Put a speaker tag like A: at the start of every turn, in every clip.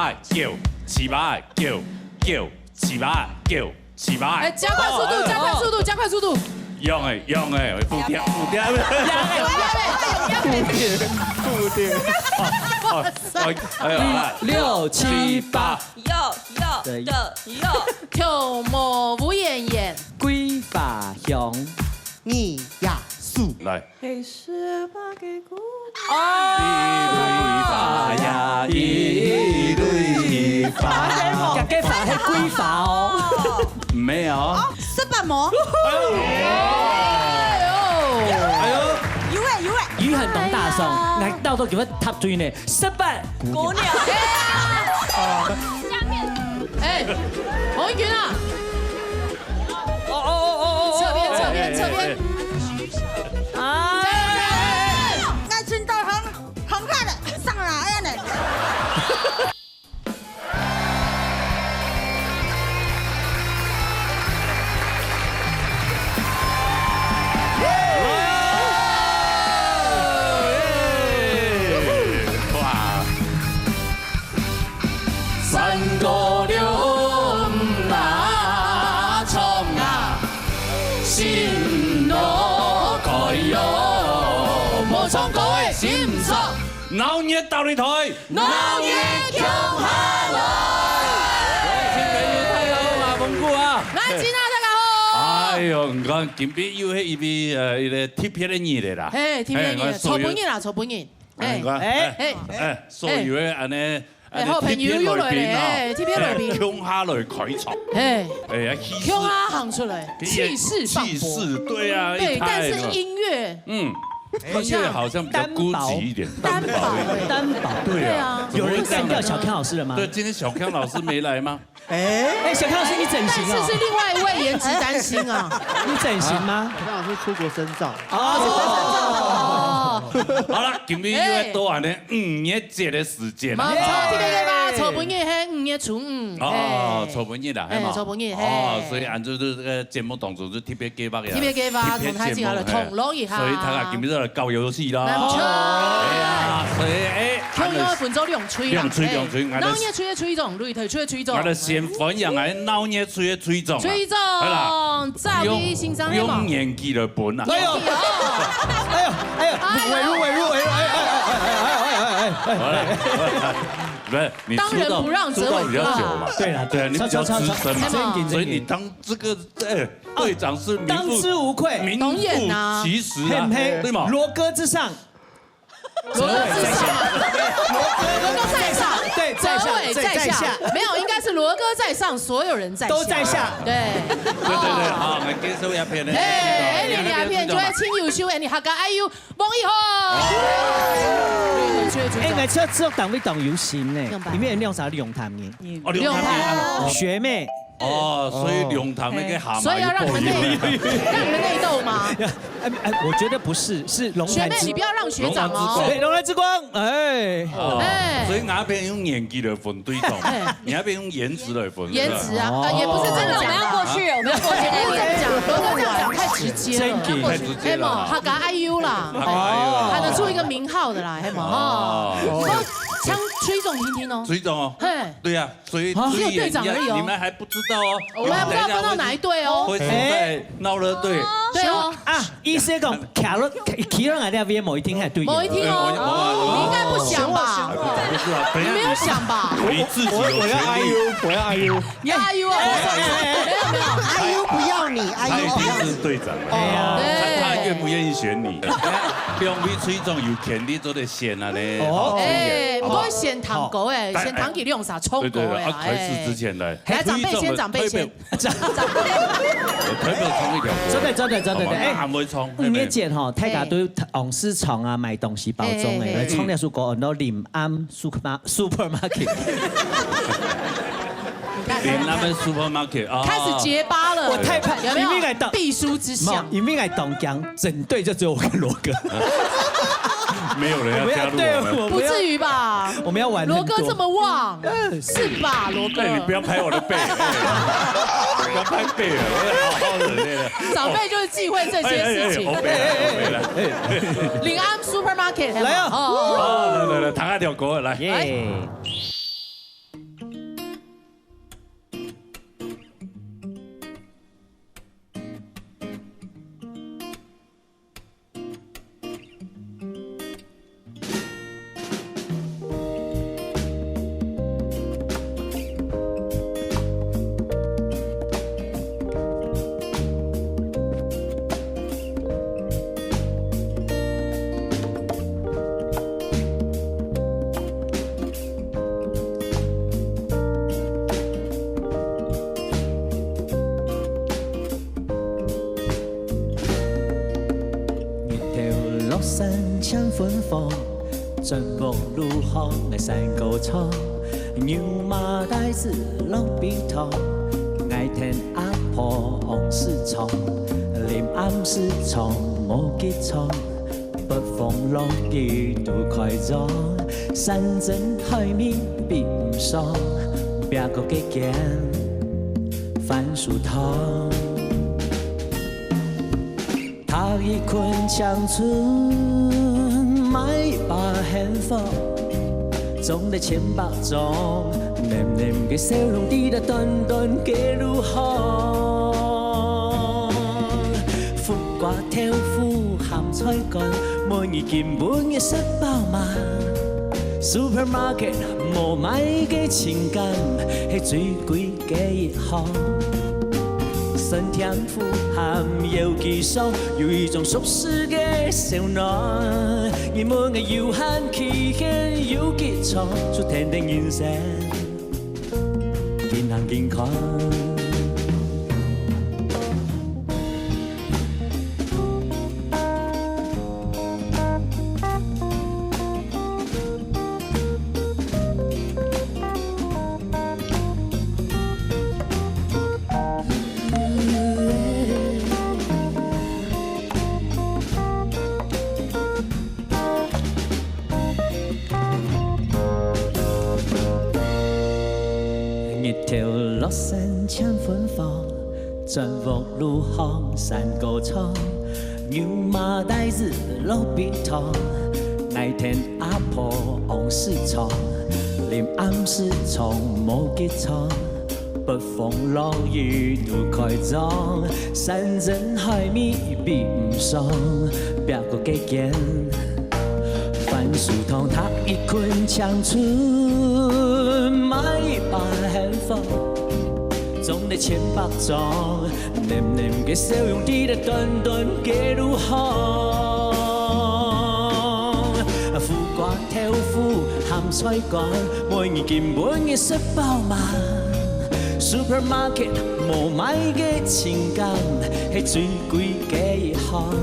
A: 巴叫，起巴叫，起巴叫，起巴。
B: 哎，加快速度，加快速度，加快速度。
A: 用诶，副调。
C: 6、7、8，
B: 跳舞无言言，
C: 规法雄，
D: 你呀数
A: 来。
C: 一类法，给法是规法哦。
A: 没有。
D: 身板模，
C: 鱼很懂大宋，来到都叫我 top 3呢，失败。
E: 姑娘，
B: 哎，洪一群啊！侧边。
D: 爱情到很快的上来呀你。
A: 闹热斗你台，
B: 闹热強下來。
A: 大家好啊，蒙古啊。
B: 來，今仔大家好。
A: 哎呦，唔講，今邊有迄一個特別的日的啦。
B: 嘿，特別日，籌本日啦，籌本日。
A: 所有嘅安尼。
B: 好朋友又來咧，特別來賓。
A: 鄉下來開場。
B: 鄉下行出來，氣勢磅礴。
A: 對啊。
B: 對，但是音樂，
A: 音樂好像比較孤寂一點，
C: 單薄。
A: 對啊。
C: 有人干掉小康老師了嗎？
A: 對，今天小康老師沒來嗎？
C: 小康老師你整形
B: 但是是另外一位顏值擔心啊。
C: 你整形嗎？
F: 小康老師出國深造。
A: 好啦，今日又要到安尼5月節的時間啦。
B: 特別嘅吧，籌本日係5月初5。
A: 籌本日啦，係嘛？
B: 籌本日。
A: 所以按照這個節目當中就特別計劃嘅。
B: 特別計劃同大家來同樂一下。
A: 所以大家今日就嚟搞遊戲啦。
B: 冇錯。
A: 所以
B: 香港嘅伴奏兩吹啦。
A: 兩吹。
B: 鬧熱吹嘅吹種，擂台吹嘅吹種。
A: 我哋先分享下鬧熱吹嘅吹種。
B: 吹種。係啦。再俾欣賞咧嘛。
A: 用年紀來本啊。不是你
B: 當仁不讓則委
A: 比較久嘛？對啊，你比較資深嘛，所以你當這個隊長是
C: 當之無愧，
A: 名副其實啊，對嘛？
C: 羅歌之上，
B: 羅歌在上，
C: 對，
B: 澤偉在下，沒有，應該是羅歌在上，所有人在下，
C: 都在下，
B: 對，
A: 好，我介紹一片咧，
B: 你兩片就係親優秀嘅，你客家 IU 王一
C: 豪，我這當位當遊行呢，裡面用啥用談嘅？
A: 用談
C: 學妹。
A: 所以龍潭那個蛤蟆，
B: 所以要讓你們內鬥嗎？
C: 我覺得不是，是龍潭。
B: 學妹，你不要讓學長哦。
C: 龍潭之光，
A: 所以那邊用年紀來分對種，你那邊用顏值來分。
B: 顏值啊，也不是真的講。我們要過去，我們要過去那邊講。羅哥這樣講太直接了，
A: 太直接了。
B: 客家 IU 啦，喊得出一個名號的啦，係嘛？唱吹種聽聽哦。
A: 吹種哦。對呀，所以
B: 只有隊長而已哦。
A: 你們還不知道哦。
B: 我們還不知道分到哪一隊哦。
A: 會在鬧熱隊。
B: 對哦。
C: 啊，意思講騎了哪條 V 某一天還對。
B: 某一天哦。你應該不想吧？
A: 不是啊，
B: 你沒有想吧？
A: 你自己
F: 我要 IU。
B: 你要 IU 啊？沒有
D: ，IU 不要你，IU
A: 不要你。是隊長。他願不願意選你？兩位吹種有權利做得先啊咧。
B: 不過先糖狗先糖給你用啥衝狗
A: 開始之前來，
B: 來長輩先，長輩先。
A: 台北衝一條歌。
C: 真的，
A: 還沒衝。
C: 5月節吼，大家都往市場啊買東西包裝誒，來創了首歌，然後臨安 supermarket。
A: 臨安 supermarket 啊，
B: 開始結巴了。
C: 我太怕，
B: 有沒有？必輸之相。
C: 因為東江整隊就只有我跟羅哥。
A: 沒有人要加入我們，
B: 不至於吧？
C: 我們要玩
B: 羅哥這麼旺，是吧？羅哥，
A: 你不要拍我的背，不要拍背了，我要好好的那個。
B: 長輩就是忌諱這些事情。臨安 supermarket
C: 來啊！
A: 來，彈一條歌來。
C: 像芬芳，转木路巷的山沟草，牛马带子落鼻头，爱听阿婆往事唱，临暗时唱无吉唱，北风落雨都开张，山珍海味比唔上，别个给见番薯汤。他一困乡村，买一把幸福，装在钱包中，黏黏嘅笑容滴得短短嘅路行。苦瓜挑夫鹹菜乾，每日見本嘅食飽嘛。Supermarket 無買嘅情感，係最貴嘅一行。酸甜苦鹹有幾爽，有一種熟悉嘅笑容。你們嘅悠閒期間有幾長，出天地人生，健康健康。落山抢芬芳，转木路巷山沟草，牛马带子落鼻头，爱听阿婆往事唱，临暗时唱无吉唱，北风落雨都开张，山珍海味比唔上，别个给见番薯汤，他一困乡村，买一把幸福。裝在錢包裝，黏黏嘅笑容滴得短短嘅路行。苦瓜挑夫鹹菜乾，每日見本嘅食飽嘛。Supermarket 無買嘅情感，係最貴嘅一行。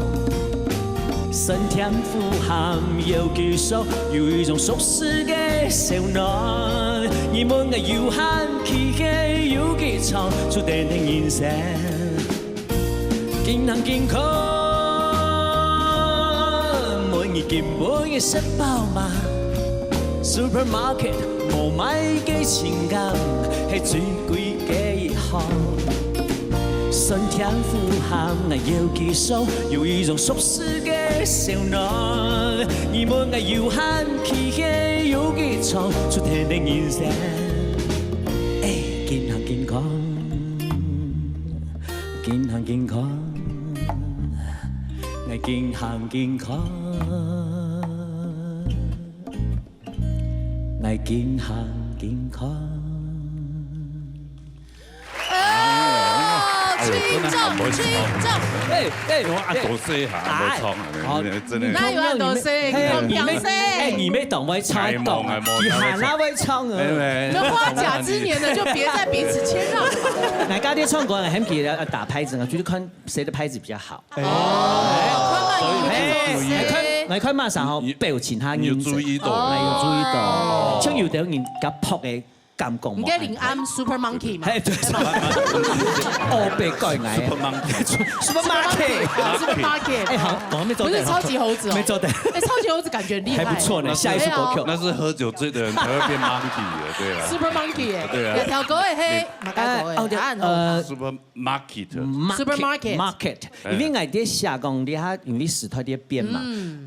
C: 酸甜苦鹹有幾爽，有一種熟悉嘅笑容。你們嘅悠閒期間有幾長，注定的人生健康健康。每日見本嘅食飽嘛。Supermarket 無買嘅情感，係最貴嘅一行。酸甜苦鹹有幾爽，有一種熟悉嘅笑容。你們嘅悠閒期間有幾長，出天的人生，健康健康，健康健康，愛健康健康，愛健康健康。
A: 我按多些下，冇唱，真的。
B: 哪有按多些？
C: 你没懂我唱懂，你喊那位唱啊！
B: 那花甲之年的就别再彼此谦让。
C: 那家啲唱歌人很给要打拍子，我觉得看谁的拍子比较好。我看马上好表情他音色，
A: 注意到，
C: 有注意到，像有啲人夾撲嘅。感覺
B: 應該連啱 Super Monkey 嘛？
C: 係對，我被改嗌
B: Super Monkey。哎好，
C: 我沒做
B: 不是超級猴子哦，
C: 沒做的。
B: 哎，超級猴子感覺很厲害，
C: 還不錯呢。下一首歌曲，
A: 那是喝酒醉的人才會變 monkey 嘅，對啦。
B: Super Monkey 誒，
A: 對啊。
B: 條狗誒嘿，馬家狗誒
A: ，supermarket，
C: 因為我啲下講啲下，因為時代啲變嘛。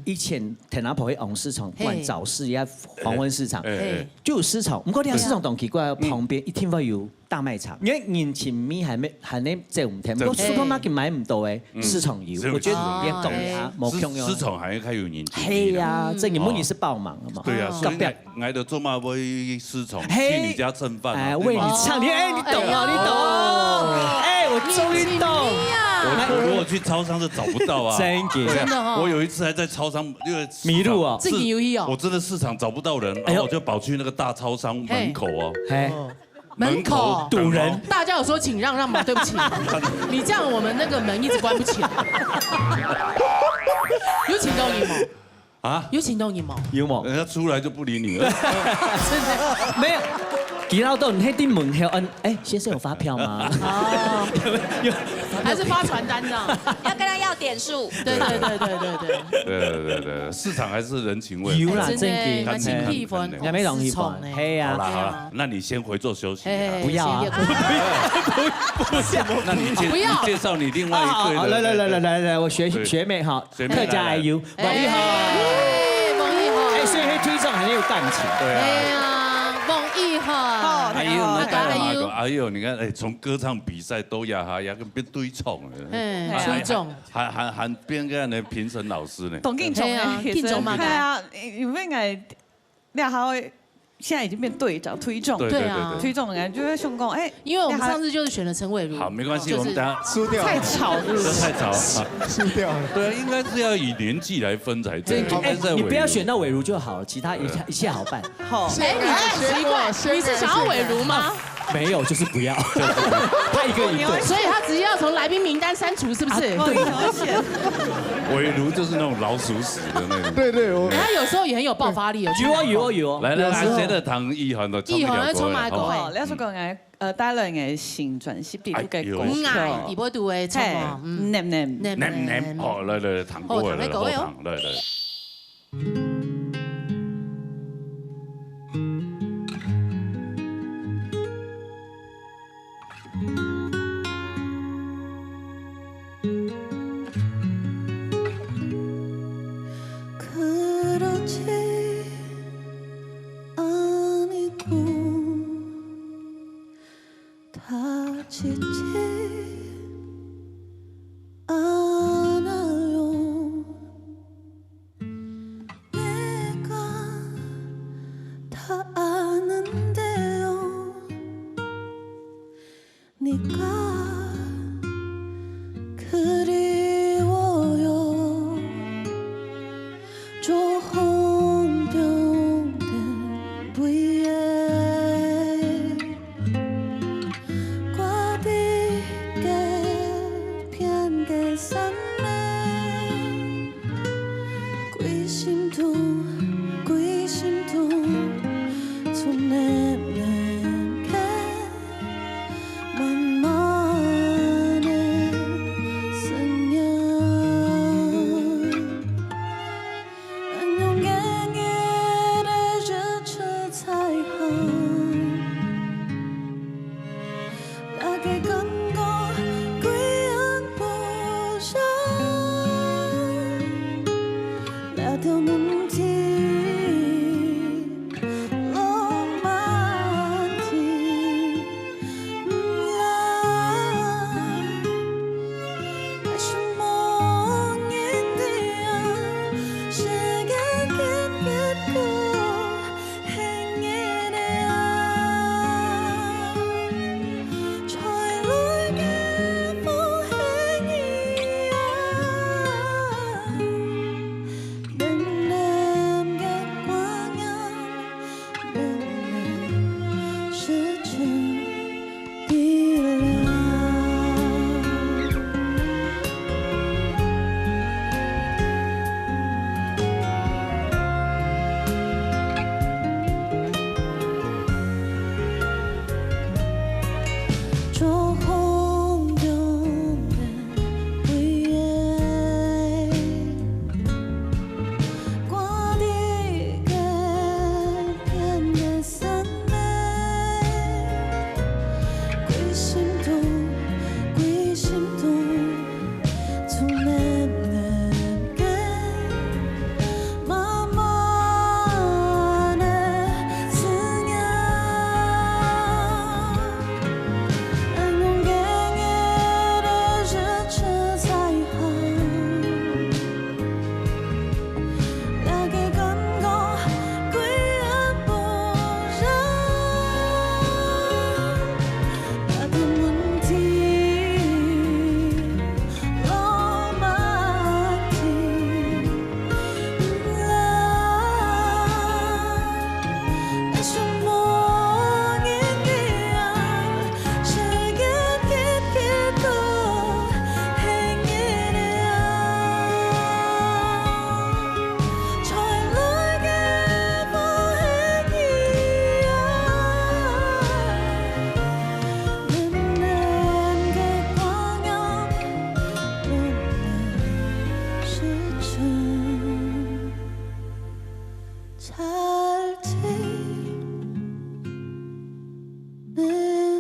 C: 以前田阿婆喺紅市場，不管早市也黃昏市場，就有市場。唔過啲市場同奇怪，旁邊一天會有大賣場。因為年前咪係咩係呢即係唔聽，不過 supermarket 買唔到嘅市場有，我覺得啲講嘢冇用用。
A: 市場還開有年紀。
C: 係啊，這你們也是幫忙啊嘛。
A: 對啊，所以挨到做嘛為市場去你家蹭飯。哎，
C: 為你唱，你哎，你懂啊，你懂。哎，我終於懂。
A: 我如果去超商是找不到啊。
C: 真
B: 的哦。
A: 我有一次還在超商，因為
C: 迷路啊，
B: 自己遊戲哦。
A: 我真的市場找不到人，然後我就跑去那個大超商門口哦。
B: 門口
C: 堵人，
B: 大家有說請讓讓嗎？對不起，你這樣我們那個門一直關不起來。有請到你嗎？
A: 啊，
B: 有行动影冇？
C: 有冇？
A: 人家出来就不理你了。
C: 没有。吉老豆，你那顶门还有先生有发票吗？
B: 哦，还是发传单的？
E: 要跟他要点数。
B: 对，
A: 市场还是人情味。
C: 有啦，
B: 真的，
C: 正
B: 情气氛，
C: 也没容易吧？嘿呀，
A: 好了，那你先回座休息。
C: 不要啊！
A: 不要，那你介绍你另外一对。
C: 来，我学妹哈，客家 IU，王一豪，
B: 王一豪，
C: 所以他推崇很有感情。
A: 对啊。
B: 王一豪，
A: 哎呦，你看，从歌唱比赛都要跟别对冲了，
B: 推崇，
A: 还边个呢评审老师呢？
E: 董敬忠啊，
B: 敬忠嘛，
E: 对啊，因为那还会现在已经变队长推重，
B: 对啊，
E: 推重的感觉就是兄公
B: 因为我们上次就是选了陈伟如，
A: 好，没关系，我们等下
F: 输掉，
E: 太吵了，
A: 太吵了，
F: 输掉了。
A: 对啊，应该是要以年纪来分才对。
C: 你不要选到伟如就好了，其他一切好办。
E: 好，
B: 你很奇怪，你是想要伟如吗？
C: 没有，就是不要。他一个一对，
B: 所以他直接要从来宾名单删除，是不是？
A: 伟如就是那种老鼠屎的那种。
F: 对，
B: 他有时候也很有爆发力哦。
C: 有。
A: 来，谁的糖意涵都
B: 意涵充滿個。
E: 你說講帶來嘅旋轉攝啲嘅歌曲，
B: 二波度嘅充滿。
A: nem，哦，來，糖過來，糖，來。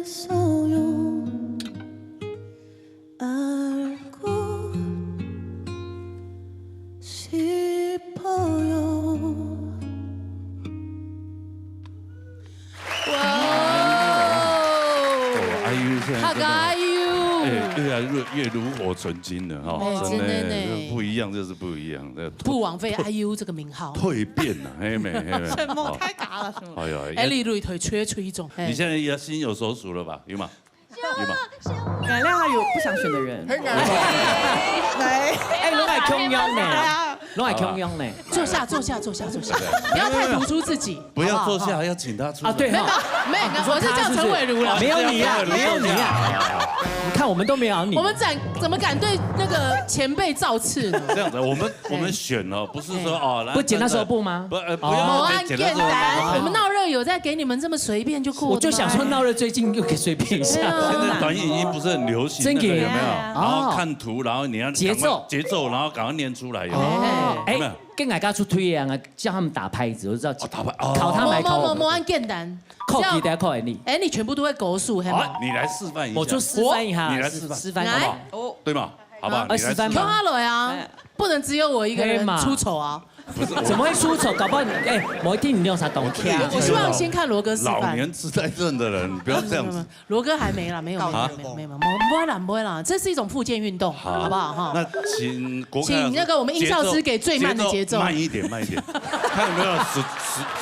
C: 소용 알고 싶어요.
B: 哇
A: ，IU 现在
B: 好个
A: 真的，IU，越来越炉火纯青了哈，真
B: 真的
A: 的
B: 呢
A: 不一样就是不一样，
B: 不枉费 IU 这个名号。
A: 蜕变了，黑妹黑妹，
E: 什么太嘎了什么？
A: 哎呦，
B: 哎，李瑞腿缺吹种。
A: 你现在也心有所属了吧？有吗？有吗？
E: 原谅他有不想选的人。
C: 哎，拢系强央呢，拢系强央呢。
B: 坐下，坐下，坐下，坐下，不要太突出自己。
A: 不要坐下，要请他出来。
C: 啊，对
B: 没有
C: 哈，
B: 没有，我是叫陈伟如了。
C: 没有你啊，没有你啊。你看我们都没有你。
B: 我们怎么敢对那个前辈造次呢？
A: 这样子，我们选哦，不是说哦，
C: 不剪刀手布吗？
A: 不不
B: 某
A: 要
B: 安
A: 剪刀手
B: 简单，我们
A: 布。
B: 闹热有在给你们这么随便就过的吗。
C: 我就想说，闹热最近又可以随便一下。
A: 现在短影音不是很流行，
C: 真给
A: 那个有没有？
C: 哦
A: 然后看图，然后你要
C: 节奏
A: 节奏，然后赶快念出来，有没有？
C: 哎
A: 有没有，
C: 跟大家出推一样啊，叫他们打拍子，我知道
A: 打牌哦
C: 考他们来考我们，
B: 某安简单，
C: 扣几的扣你。
B: 哎，你全部都会狗数，嘿吗？
A: 好，你来示范一下，
C: 我就示范一下，
A: 你来示范，
C: 示范好不好？
E: 哦，
A: 对吗？好不好？你来
C: 示范
B: 挑阿磊啊，不能只有我一个人
C: 黑马
B: 出丑啊！
A: 不是
C: 怎么会出丑？搞不好你哎，某一天你用啥懂跳？
B: 我希望先看罗哥示
A: 老
B: 范。
A: 年痴呆症的人，不要这样子。
B: 罗哥还没啦，没有，没有，不会啦，不会啦，这是一种复健运动，好不好哈？
A: 那请国
B: 请那个我们音效师给最慢的节奏，
A: 慢一点，慢一点，看有没有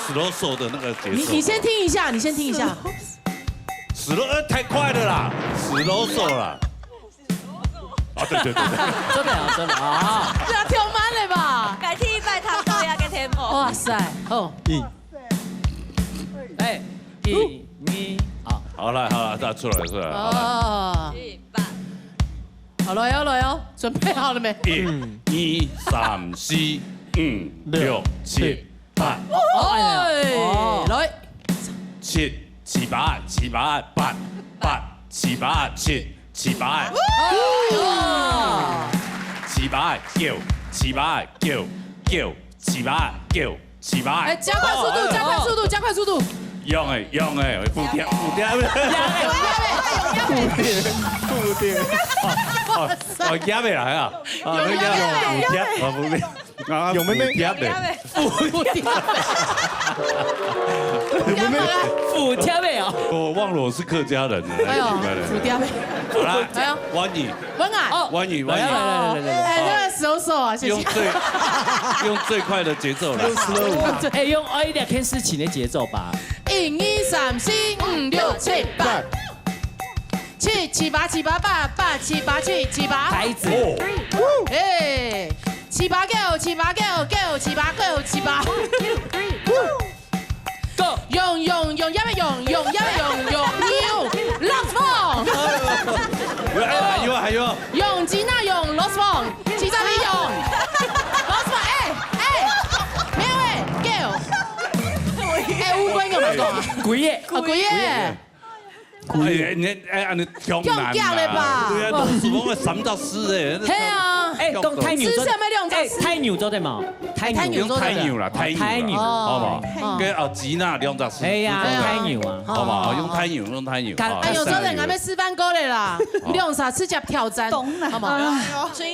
A: slow slow 的那个节奏。
B: 你先听一下，你先听一下。
A: slow 太快了啦，slow slow 啦。啊，对，
C: 真的啊，真的啊！
B: 这要跳慢了吧？
G: 改天拜他高压嘅 tempo。
B: 哇塞，哦，
C: 哎，一、二，
A: 好了，再出来。
B: 哦，好了哟，准备好了没？
A: 1、2、3、4、5、6、7、8。
B: 哎，来
A: 7、7、8、7、8、8、8、7、8、7、7、8。7、8、9、7、8、9、9、7、8、9、7、8。
B: 哎，加快速度，加快速度，加快速度。
A: 用诶，附点，
F: 负点，
A: 哦，压未来啊，附点，
F: 有妹妹
A: 压的，
C: 俯跳没有？
A: 我忘了我是客家人了，
B: 哎呦，浮雕呗。
A: 好了，
B: 哎呦，
A: 弯语，
B: 文啊，
A: 弯语，
C: 来，
B: 哎，那个手啊，谢谢。
A: 用最快的节奏来。
C: 哎，用一两天事情的节奏吧。
B: 1、2、3、4、5、6、7、8。7、7、8、7、8、8、8、7、8、7、7、8。
C: 拍子。
B: 哎，7、8、9、7、8、9、9、7、8、9、7、8。
C: Go，
B: 用，Lost Phone。
A: 还有，
B: 用吉娜用 Lost Phone， 吉他里用 Lost Phone。哎，没有哎 ，Go。哎，乌龟有没有讲啊？
C: 鬼耶！
B: 啊，鬼耶！
A: 你强难
B: 用了吧
A: 对啊，都是我们30丝
B: 嘿啊，
C: 哎，讲太牛
B: 姿势有没有用
C: 哎，太牛做的嘛？太牛，
A: 用太牛啦，
C: 太牛
A: 好不好？跟吉娜2丝。
C: 哎呀，太牛啊！
A: 好不好？用太牛。
B: 哎，有时候人还没示范过嘞啦，用啥吃脚挑战，好吗？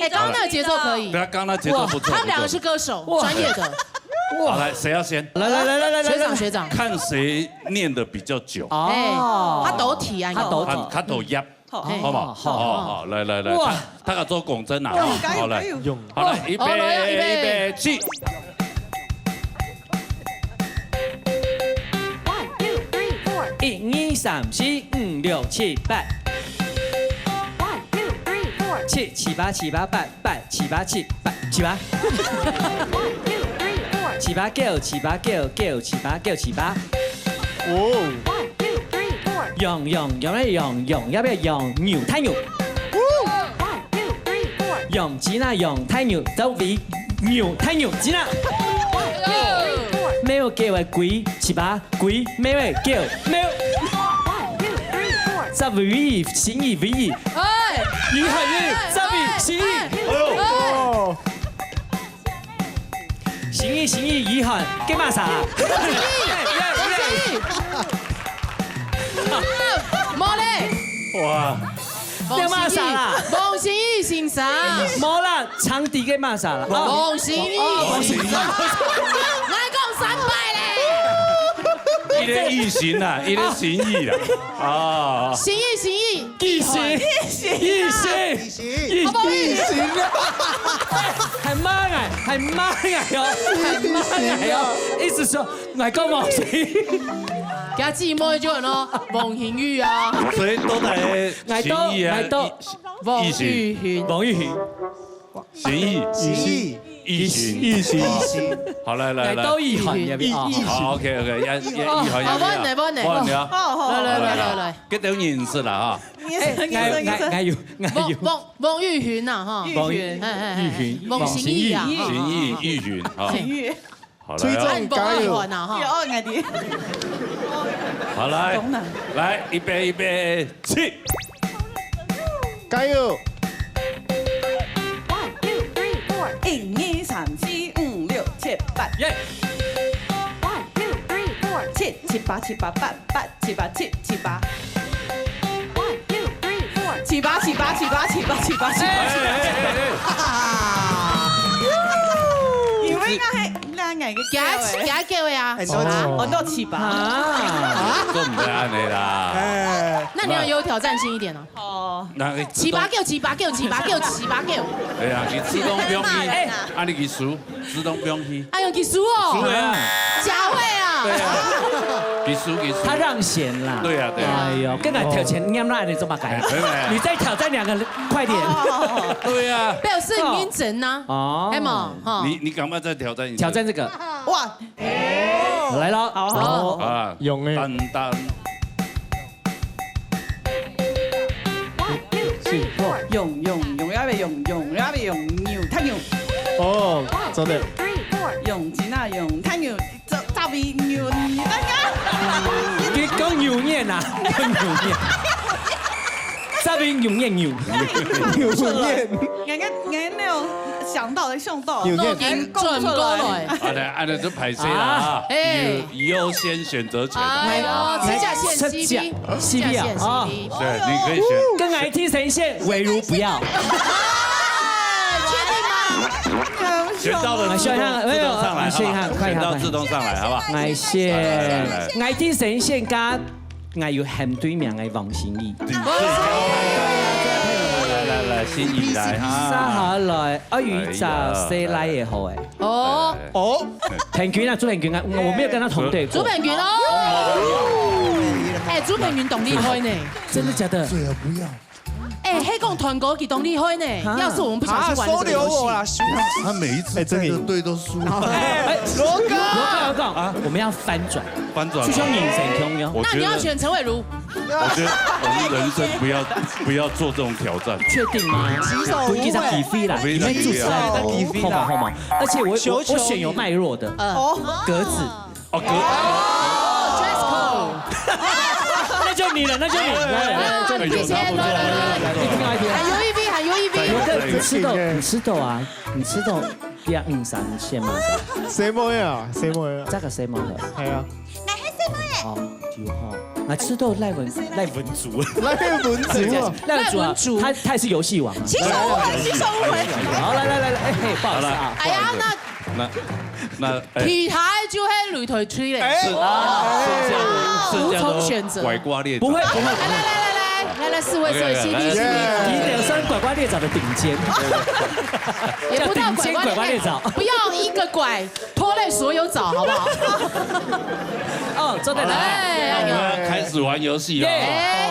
B: 哎，刚刚那个节奏可以。
A: 对啊，刚刚节奏不错。
B: 他们两个是歌手，专业的。
A: 好，来，谁要先？
C: 来，
B: 学长。
A: 看谁念的比较久。
B: 哎，他抖体啊，
C: 他抖体
A: 他抖压，好不好？好，来，
C: 哇，
A: 他要做拱针啊！好来，
F: 用
A: 好来，预备起。
C: 1、2、3、4、5、6、7、8。7、7、8、7、8、8、8、7、8、7、8、7、8。7、8、9、7、8、9、9、7、8、9、7、8。
F: 哦，
C: 用要不要用牛太牛？用吉娜用太牛，走位牛太牛吉娜。没有叫的鬼7、8鬼，没有叫没有。10位心意位，
B: 哎，
C: 鱼很鱼10位心意，
F: 哦，
C: 心意鱼很干嘛啥？
B: 莫嘞。
A: 哇，
C: 你骂啥啦？
B: 王心怡先生，
C: 冇啦，长笛嘅骂啥啦？
B: 王心怡，
A: 王心怡，
B: 我讲300嘞，
A: 一个异形啊，一个形意啦，啊，
B: 心意，
C: 异形，异形，
B: 好不好意思？
C: 系孖藝，係孖藝哦，係孖藝哦，意思說我講王心怡，
B: 给他姊妹就咯，王馨予啊，
A: 所以都係形意啊，
B: 王
A: 異形，
B: 玉珣，
C: 王玉珣，
A: 形意，異形，好來，
C: 係都異行入邊哦。
A: 好 OK，一行
B: 好，幫你，來，
A: 嗰種認識啦哈，
B: 王玉珣啊，哈，
C: 王玉
B: 王心怡啊，
A: 形意異形，好，好
F: 崔
A: 來啊，
F: 總加油！
B: 啊，哈，
A: 好來，預備，起，
F: 加油！
E: 1、2、3、4、5、6、7、8。
C: 耶！
E: 7、7、8、7、8、8、8、7、8、7、7、8。7、8、7、8、7、8、7、8、7、8、7。因為我係兩個嘅
B: 給他叫呀，
E: 我都7、8。
A: 都唔會按你啦，
B: 那你要有挑戰性一點哦。
E: 哦，
A: 那個
B: 7、8叫7、8叫7、8叫7、8叫，
A: 係啊，佢自動不用去，啊你佢數，自動不用去，
B: 哎呦，技術哦，
A: 對啊，
B: 佳慧
A: 對
B: 啊，
A: 啊，佢數，
C: 他讓賢啦。
A: 對啊，
C: 哎呦，跟他挑前，你那你這麼改？你再挑戰2個，快點！
A: 對啊，
B: 表示你認真呐，
C: 哦
B: 係嘛？哈，
A: 你趕快再挑戰一次，
C: 挑戰這個，
E: 哇，
C: 來咯。
B: 好，
A: 啊，
F: 用嘅
A: 單單，
E: 用要咪用牛太牛，
F: 哦，真的，
E: 用錢啊用太牛，就比牛你那個。
C: 你講牛念啊？牛念。這邊牛念牛。
F: 牛念，
E: 我那種想到的想到，
F: 牛
B: 都
F: 念，
B: 已經轉過來。
A: 按照就排 C 啦啊，優先選擇權，
B: 哎呦，指甲線 CB，
C: CB 啊，
A: 對，你可以選，
C: 跟 IT 呈現，唯如不要。
B: 確定嗎？
A: 選到了自動上來，
C: 選一下快一下
A: 選到自動上來，好不好？
C: 愛線 IT 呈現加愛有很對面嘅王心怡。
A: 來，心怡來
C: 沙
A: 哈，
C: 下來，阿宇就4來也好誒。
B: 哦，
F: 哦，
C: 平權啊，朱平權啊，我沒有跟他同隊過。
B: 朱平權哦，哎，朱平權懂厲害呢，
C: 真的假的？
B: 哎，黑共團購佢懂厲害呢，要是我們不小心玩這個遊戲，
H: 他每一次帶的隊都輸。
C: 羅哥啊，我們要翻轉，
A: 翻轉，
C: 就像影神同樣。
B: 那你要選陳偉如，
A: 我覺得我們人生不要做這種挑戰。
C: 確定嗎？不記得幾飛啦，裡面主持人的幾飛啦，好嗎？而且我選有脈絡的，格子。
A: 哦，哥，
B: dress code，
C: 那就你了，那就你了。
B: 你先來，喊 UEV，喊 UEV，
C: 你吃豆啊？你吃豆要3線嘛？
F: 什麼呀？什麼呀？
C: 這個什麼的？
F: 係啊，
C: 哦，有哈。那吃豆賴文族，
F: 賴文族啊，
C: 賴文族，他也是遊戲王。
E: 洗手誤會。
C: 好，來，哎，不好意思啊。
B: 哎呀，
A: 那
B: 其他就係擂台吹嘞，無從選擇，
A: 拐瓜裂，
C: 不會，
B: 來4位4位 CD，
C: 你得算拐瓜裂棗的頂尖，
B: 也不到
C: 頂尖拐瓜裂棗。
B: 不要一個拐拖累所有棗，好不好？
C: 哦，坐在哪？
A: 開始玩遊戲了，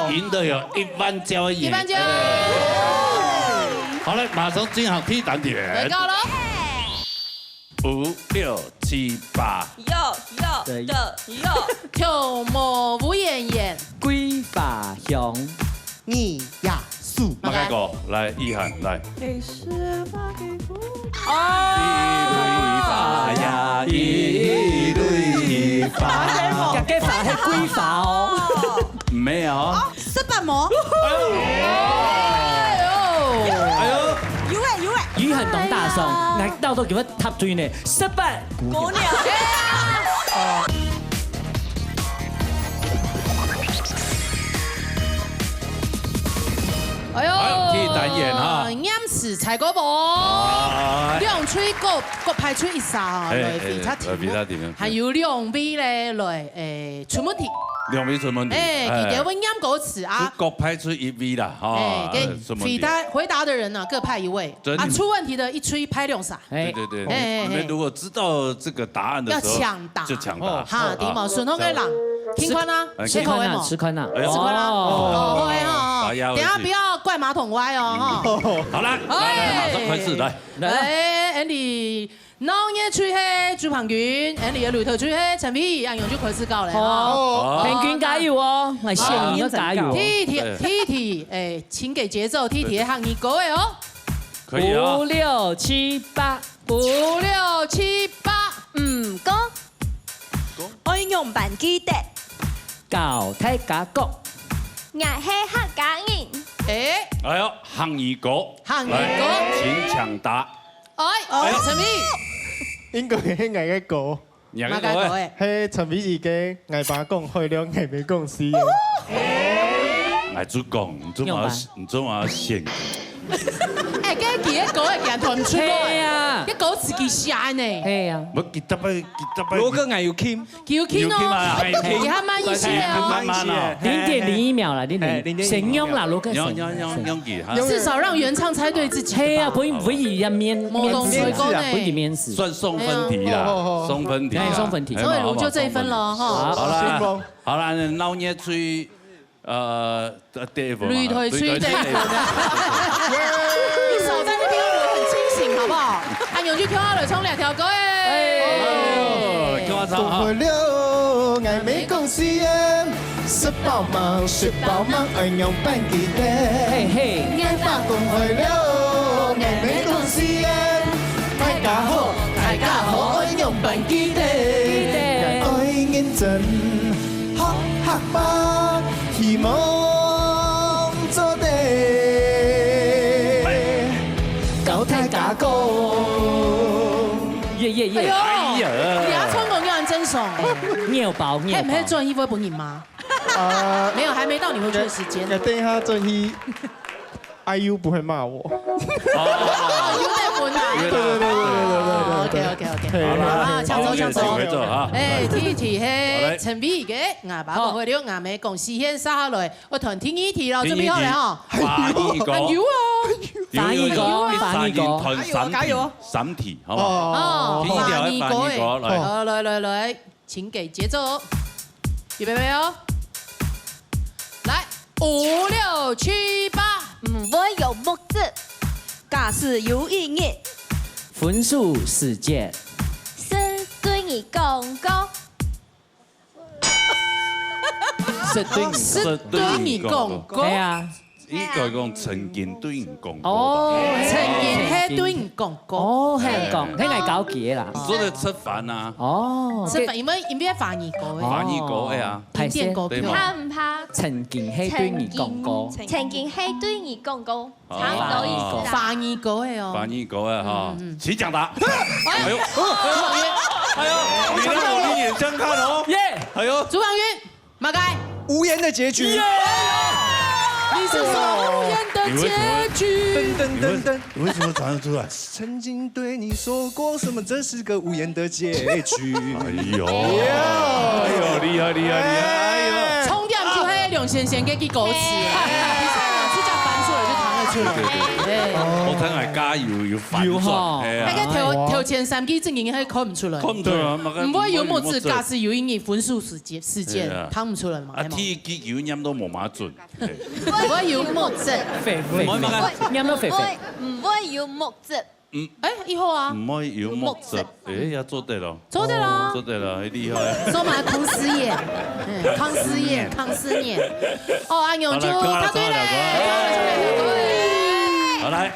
A: 贏的有1萬交易，
B: 一般就
A: 好了，馬上進行 T 單點，
B: 高了
A: 5、6、7、8，
B: 跳舞無言言，
C: 歸法雄，
F: 你呀數，
A: 馬開個，來意涵來，
E: 你是發給我。
A: 一對法，
C: 夾嘅法係歸法哦。
A: 沒有，
D: 失敗魔，
C: 魚很懂大宋，嗌到都叫乜塔對呢？失敗。
D: 姑娘。
B: 哎呦，
A: 第一单元哈，
B: 验视采购部，两吹各派出一啥来比他题目，还有两位咧来出问题。
A: 两位出问题。
B: 记得问验歌词啊。
A: 各派出一位啦，哈。
B: 给回答的人呢各派一位，啊出问题的一吹拍两撒。
A: 对。你们如果知道这个答案的时候，
B: 要抢答，
A: 就抢答。
B: 哈，题目顺风的人，听宽啊，
C: 吃宽啊，吃宽啊，
B: 哦，会哈，等下不要怪马桶歪哦，哈。
A: 好了，马上开始来。
B: Andy， 农业区係朱鵬遠 ，Andy 嘅擂台區係陳飛，阿楊就開始教你哈。
C: 平均加油哦，嚟謝你都加油。
B: T，請給節奏，T 行你歌嘅哦。
A: 可以啊。
C: 5、6、7、8，
B: 5、6、7、8，
G: 唔講。我用板機的。
C: 教睇假歌。
G: 我係客家人。
A: 哎呦，行二歌，請搶答。
B: 陳飛，
F: 應該係嗌一個。
A: 哪個嘅？
F: 係陳美儀嘅嗌爸講開了，嗌未講事。
A: 嗌主講，唔做嘛先。
B: 跟住一個係人同唔出來啊！一個自己寫呢。係啊。
A: 我記得不？
F: 羅哥嗌要 Kim，
B: 叫 Kim 哦，給他慢一些哦。
C: 0.01秒啦，0.01，成用啦，羅哥成。
B: 至少讓原唱猜對自己。
C: 係啊，不可以要面試啊，不可以面試。
A: 算送分題啦，送分題。
C: 送分題。
B: 所以就這一分了哈。
A: 好啦，鬧嘢最。
B: 擂台區的，你手在那邊，我很清醒，好不好？阿勇就跳下來衝2條歌誒。
F: 講開了，嗌未講事啊，食飽忙，愛用板機的。嗌爸講開了，嗌未講事啊，大家好，愛用板機的。愛認真學吧。希望做地，教大家講。
B: 哎呀！你阿聰講嘅真爽，
C: 尿包。
B: 係唔係轉衣服本人嗎？沒有，還沒到你回去的時間。
F: 等一下轉衣，IU 不會罵我。
B: 有點混啊。OK。好啦，搶走。T 係陳美嘅，牙把過去了，牙尾共視線殺下來，我同聽議題咯，準備好嚟嗬。
A: 反義歌。
C: 反義歌。
A: 加油啊！審題，好嘛？
B: 反義歌來，請給節奏，預備未哦？來，5、6、7、8，
G: 唔會有木子，假使有意義。
C: 分數世界。
G: 是對你講歌。
B: 是對你講歌。
C: 係啊。
A: 呢個講曾經對你講過。
B: 哦，曾經係對你講過。
C: 哦，係講，係搞嘅啦。
A: 說的吃飯啊。
B: 哦，吃飯，因為反義歌。
A: 反義歌係啊。
B: 經典歌曲。
G: 怕唔怕？
C: 曾經係對你講過。
G: 曾經係對你講過，差唔多意思啦。
B: 反義歌係哦。
A: 反義歌啊哈，請講答。
B: 哎呦，
F: 你看到你眼相看哦。
C: 耶，
F: 哎呦，
B: 朱芳雲，馬該。
F: 無言的結局。
B: 你是說無言的結局？
F: 噔，
H: 你為什麼唱得出來？
F: 曾經對你說過什麼？這是個無言的結局。
A: 哎呦，厲害！哎呦，
B: 重點就係梁先生嘅句歌詞啊，其實兩次就翻出來就彈得出來。
A: 我真係加油要反轉。
B: 那個頭前3句正經係看唔出來。唔會有木子，假使有音樂分數事件，睇唔出來嘛？
A: 啊，T 幾有音都冇馬準。
B: 唔會有木子。
C: 音都肥。
G: 唔會有木子。
B: 以後啊。
A: 唔可以有木子。要做對了。
B: 做對了，
A: 厲害。
B: 做埋康思燕，康思燕。哦，阿勇就答對了。
A: 好來。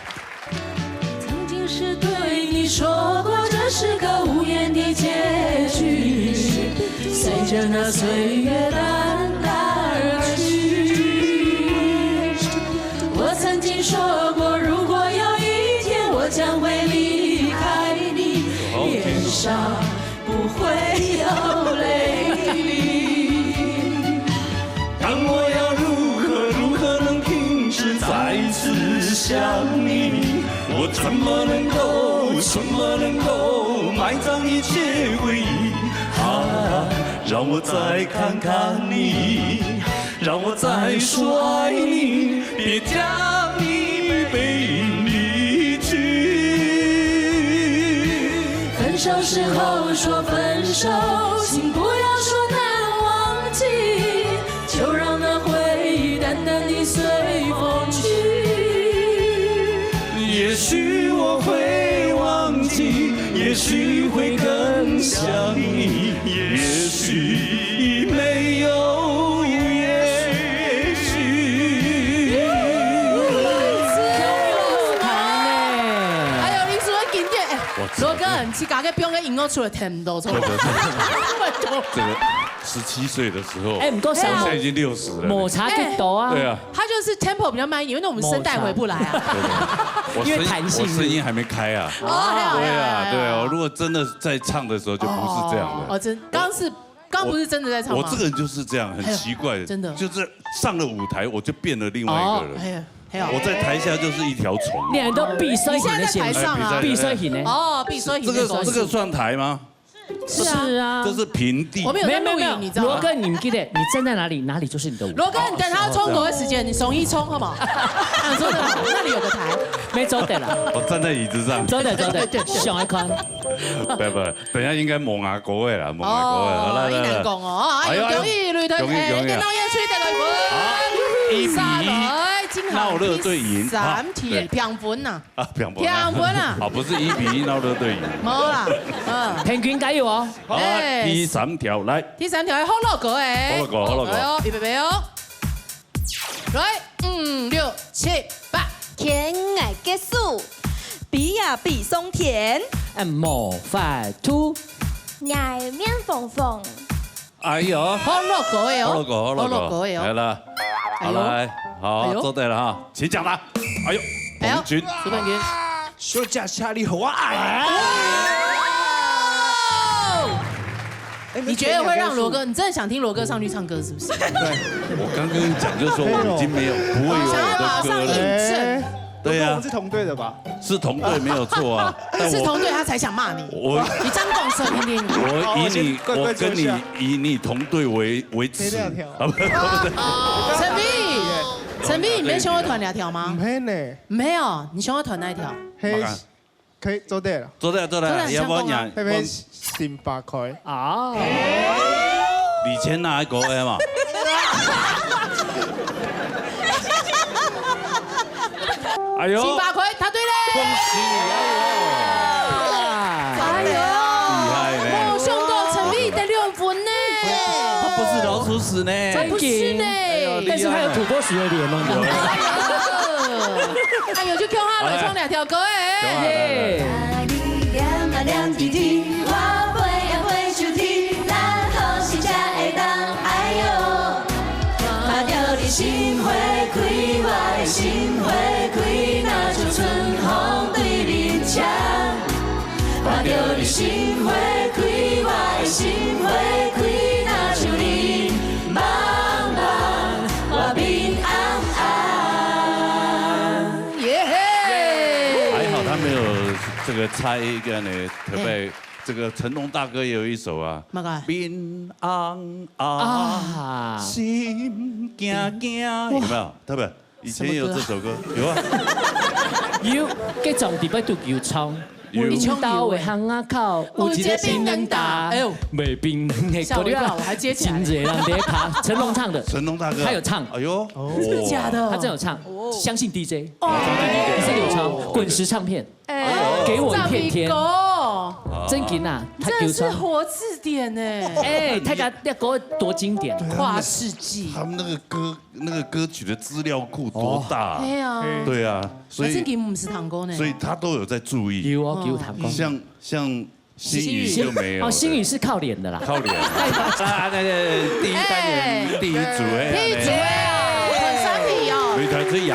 I: 曾經是對你說過，這是個無言的結局，隨着那歲月淡淡而去。我曾經說過，如果有一天我將會離開你，臉上不會有淚滴。
F: 看我要如何能停止在一起。
A: 想你，我怎么能够埋葬一切回忆？啊，让我再看看你，让我再说爱你，别将你背影离去。
I: 分手时候说分手，请不要说难忘记，就让那回忆淡淡地随风去。
A: 也许我会忘记，也许会更想你，也许没有也许。
B: 哎呦，你说的经典，罗哥，你去搞个表演音乐出来听到错。
A: 这个17岁的时候，
C: 哎，不够
A: 现在已经60了。
C: 抹茶可以抖啊。
A: 对啊，
B: 他就是 tempo 比较慢一点，因为我们声带回不来啊。
C: 因为弹性
A: 我声音还没开啊。对啊，对啊。如果真的在唱的时候，就不是这样的。
B: 哦，刚不是真的在唱吗？
A: 我这个人就是这样，很奇怪的，
B: 真的，
A: 就是上了舞台我就变了另外一个人。我在台下就是一条虫。
C: 你很多闭塞型的
B: 你现在在台上啊，
C: 闭塞型的。
B: 哦，闭塞型。
A: 这个算台吗？
C: 是啊，
A: 这是平地。
B: 我们有在录影，你知道吗？
C: 罗哥，你们记得，你站在哪里，哪里就是你的舞。
B: 罗哥，你等他冲过的时间，你怂一冲好不好？真的，那里有个台，
C: 没走得了。
A: 我站在椅子上。
C: 走得，上一宽。
A: 不，等一下应该蒙牙国位了，蒙牙国位。好
B: 来，一难讲哦，哎呦，恭喜雷队，电脑演出得来分，3来，今后
A: 闹热队赢
B: ，3题平分呐。
A: 啊，平分
B: 啊。
A: 好，不是1-1闹热队赢。
B: 没啦，
C: 平均加油哦。
A: 好，第3條來。
B: 第3條係好樂歌誒。
A: 好樂歌。
B: 預備哦。來，5、6、7、8。
G: 天愛結束，比呀比松甜，
C: 模範兔，
G: 愛面縫縫。
A: 哎呦，
B: 好樂歌誒哦。
A: 好樂歌誒哦。來了，好來，好，做對了哈，請講啦。哎呦，彭軍，
B: 蘇炳軍。
F: 休假下你好啊！
B: 你觉得会让罗哥？你真的想听罗哥上去唱歌是不是？
A: 对，我刚跟你讲，就是说我已经没有不会有
B: 想要马
A: 我的
B: 上印
A: 歌了。
B: 证，
A: 对呀，
F: 我们是同队的吧？
A: 是同队没有错啊。
B: 是同队他才想骂你。你张共声听听。
A: 我跟你以你同队为耻。啊不对。
B: 陈斌，你没熊二团2条吗？
F: 唔系呢，
B: 没有，你熊二团那一条。
F: 可以做对了，
A: 要不然
F: 那边新8塊
C: 啊，
A: 你签哪一个 A 嘛？哎呦，
B: 新8塊，答對咧！
A: 恭喜你啊！
B: 哎呦，
A: 厲害呢！
B: 上到陳斌得6分呢。
A: 他不是老鼠屎呢，
B: 不是呢，
C: 但是他有土拨鼠的臉哦。
B: 哎呦，就叫他來唱2條歌誒。
I: 亮滴滴，我飛呀飛出去，咱好時才會當哎呦，看到你心花開，我的心花開，那像春風對面牆。看到你心花開，我的心花開，那像你茫茫，我面暗暗。
B: 耶嘿！
A: 还好他没有这个猜一个呢，特别这个成龙大哥也有一首啊，边安啊，心惊惊，有没有？特别以前也有这首歌，有啊。
C: 有，佮撞伫要拄球冲。有刀的巷仔口，有一个冰人打，哎呦，卖冰的
B: 吓我一跳，我还接起来。
C: 真热人在爬，成龙唱的，
A: 成龙大哥，
C: 他有唱，
A: 哎呦，
B: 真的假的？
C: 他真有唱，相信 DJ，你真的有唱，滚石唱片，给我一片天，真劲啊，
B: 真的是活字典哎，
C: 哎，他家那歌多经典，
B: 跨世纪，
A: 他们那个歌曲的资料库多大？
B: 对啊，
A: 对啊，所以
B: 真给不是堂哥呢，
A: 所以他都有在注意。
C: 有啊，有堂哥，
A: 像新宇就没有。
C: 哦，新宇是靠脸的啦，
A: 靠脸。那个第一单元第一组哎，
B: 第一组哎，很三题哦，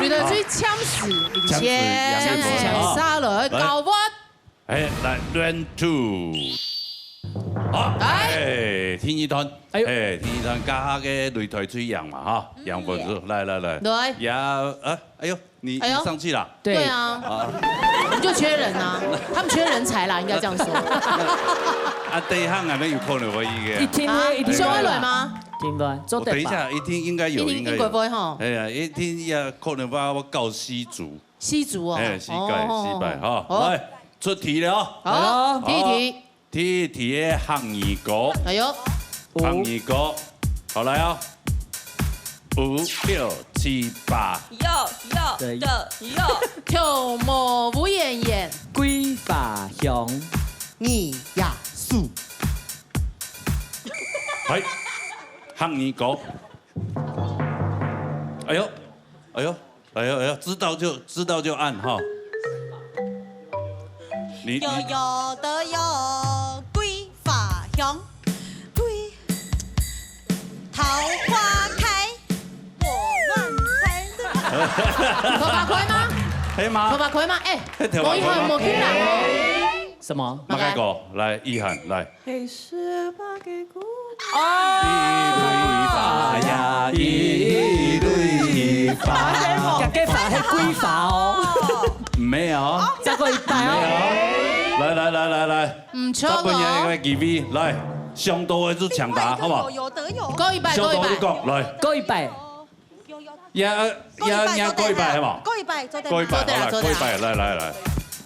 A: 女的
B: 最枪死领先，枪杀了高温。
A: 哎，来 round 2。好，哎，天一团，哎，天一团加个擂台吹杨嘛哈，杨粉丝，来，呀，哎呦，你上去了，
B: 对啊，我们就缺人啊，他们缺人才啦，应该这样说。
A: 啊，第一行还没有可能会一
B: 定会，你想会来吗？
C: 听不？
A: 我等一下，一定应该有，应该有。
B: 会哈？
A: 哎呀，一定也可能把我告西族。
B: 西族哦。
A: 哎，西拜哈，来出题了。
B: 好，
A: 第一题的汉语歌。
B: 哎呦，
A: 汉语歌，好来啊，5、6、7、8。
B: 跳舞舞演演，
C: 桂花香，
F: 你呀素。
A: 係漢語歌。哎呦，知道就按哈。你
D: 有的有桂花香，桃花开，我乱猜。
B: 头发开吗？
A: 可以吗？
B: 头发开吗？哎，我以后有冇听啦？
C: 什么？
A: 马盖哥，来，意涵来。
E: 给十八给姑。
A: 一对花，
C: 给法是桂花哦。
A: 没有。
C: 再过一拜
A: 哦。来。
B: 唔错
A: 哦。
B: 哦。
A: 来 give me 来，上多的就抢答，好不好？
D: 有得有。
B: 高一拜。
A: 上多你讲来。
C: 高一拜。
A: 呀，高一拜係嘛？
D: 高一拜，做得。
A: 高一拜，好來，高一拜，來。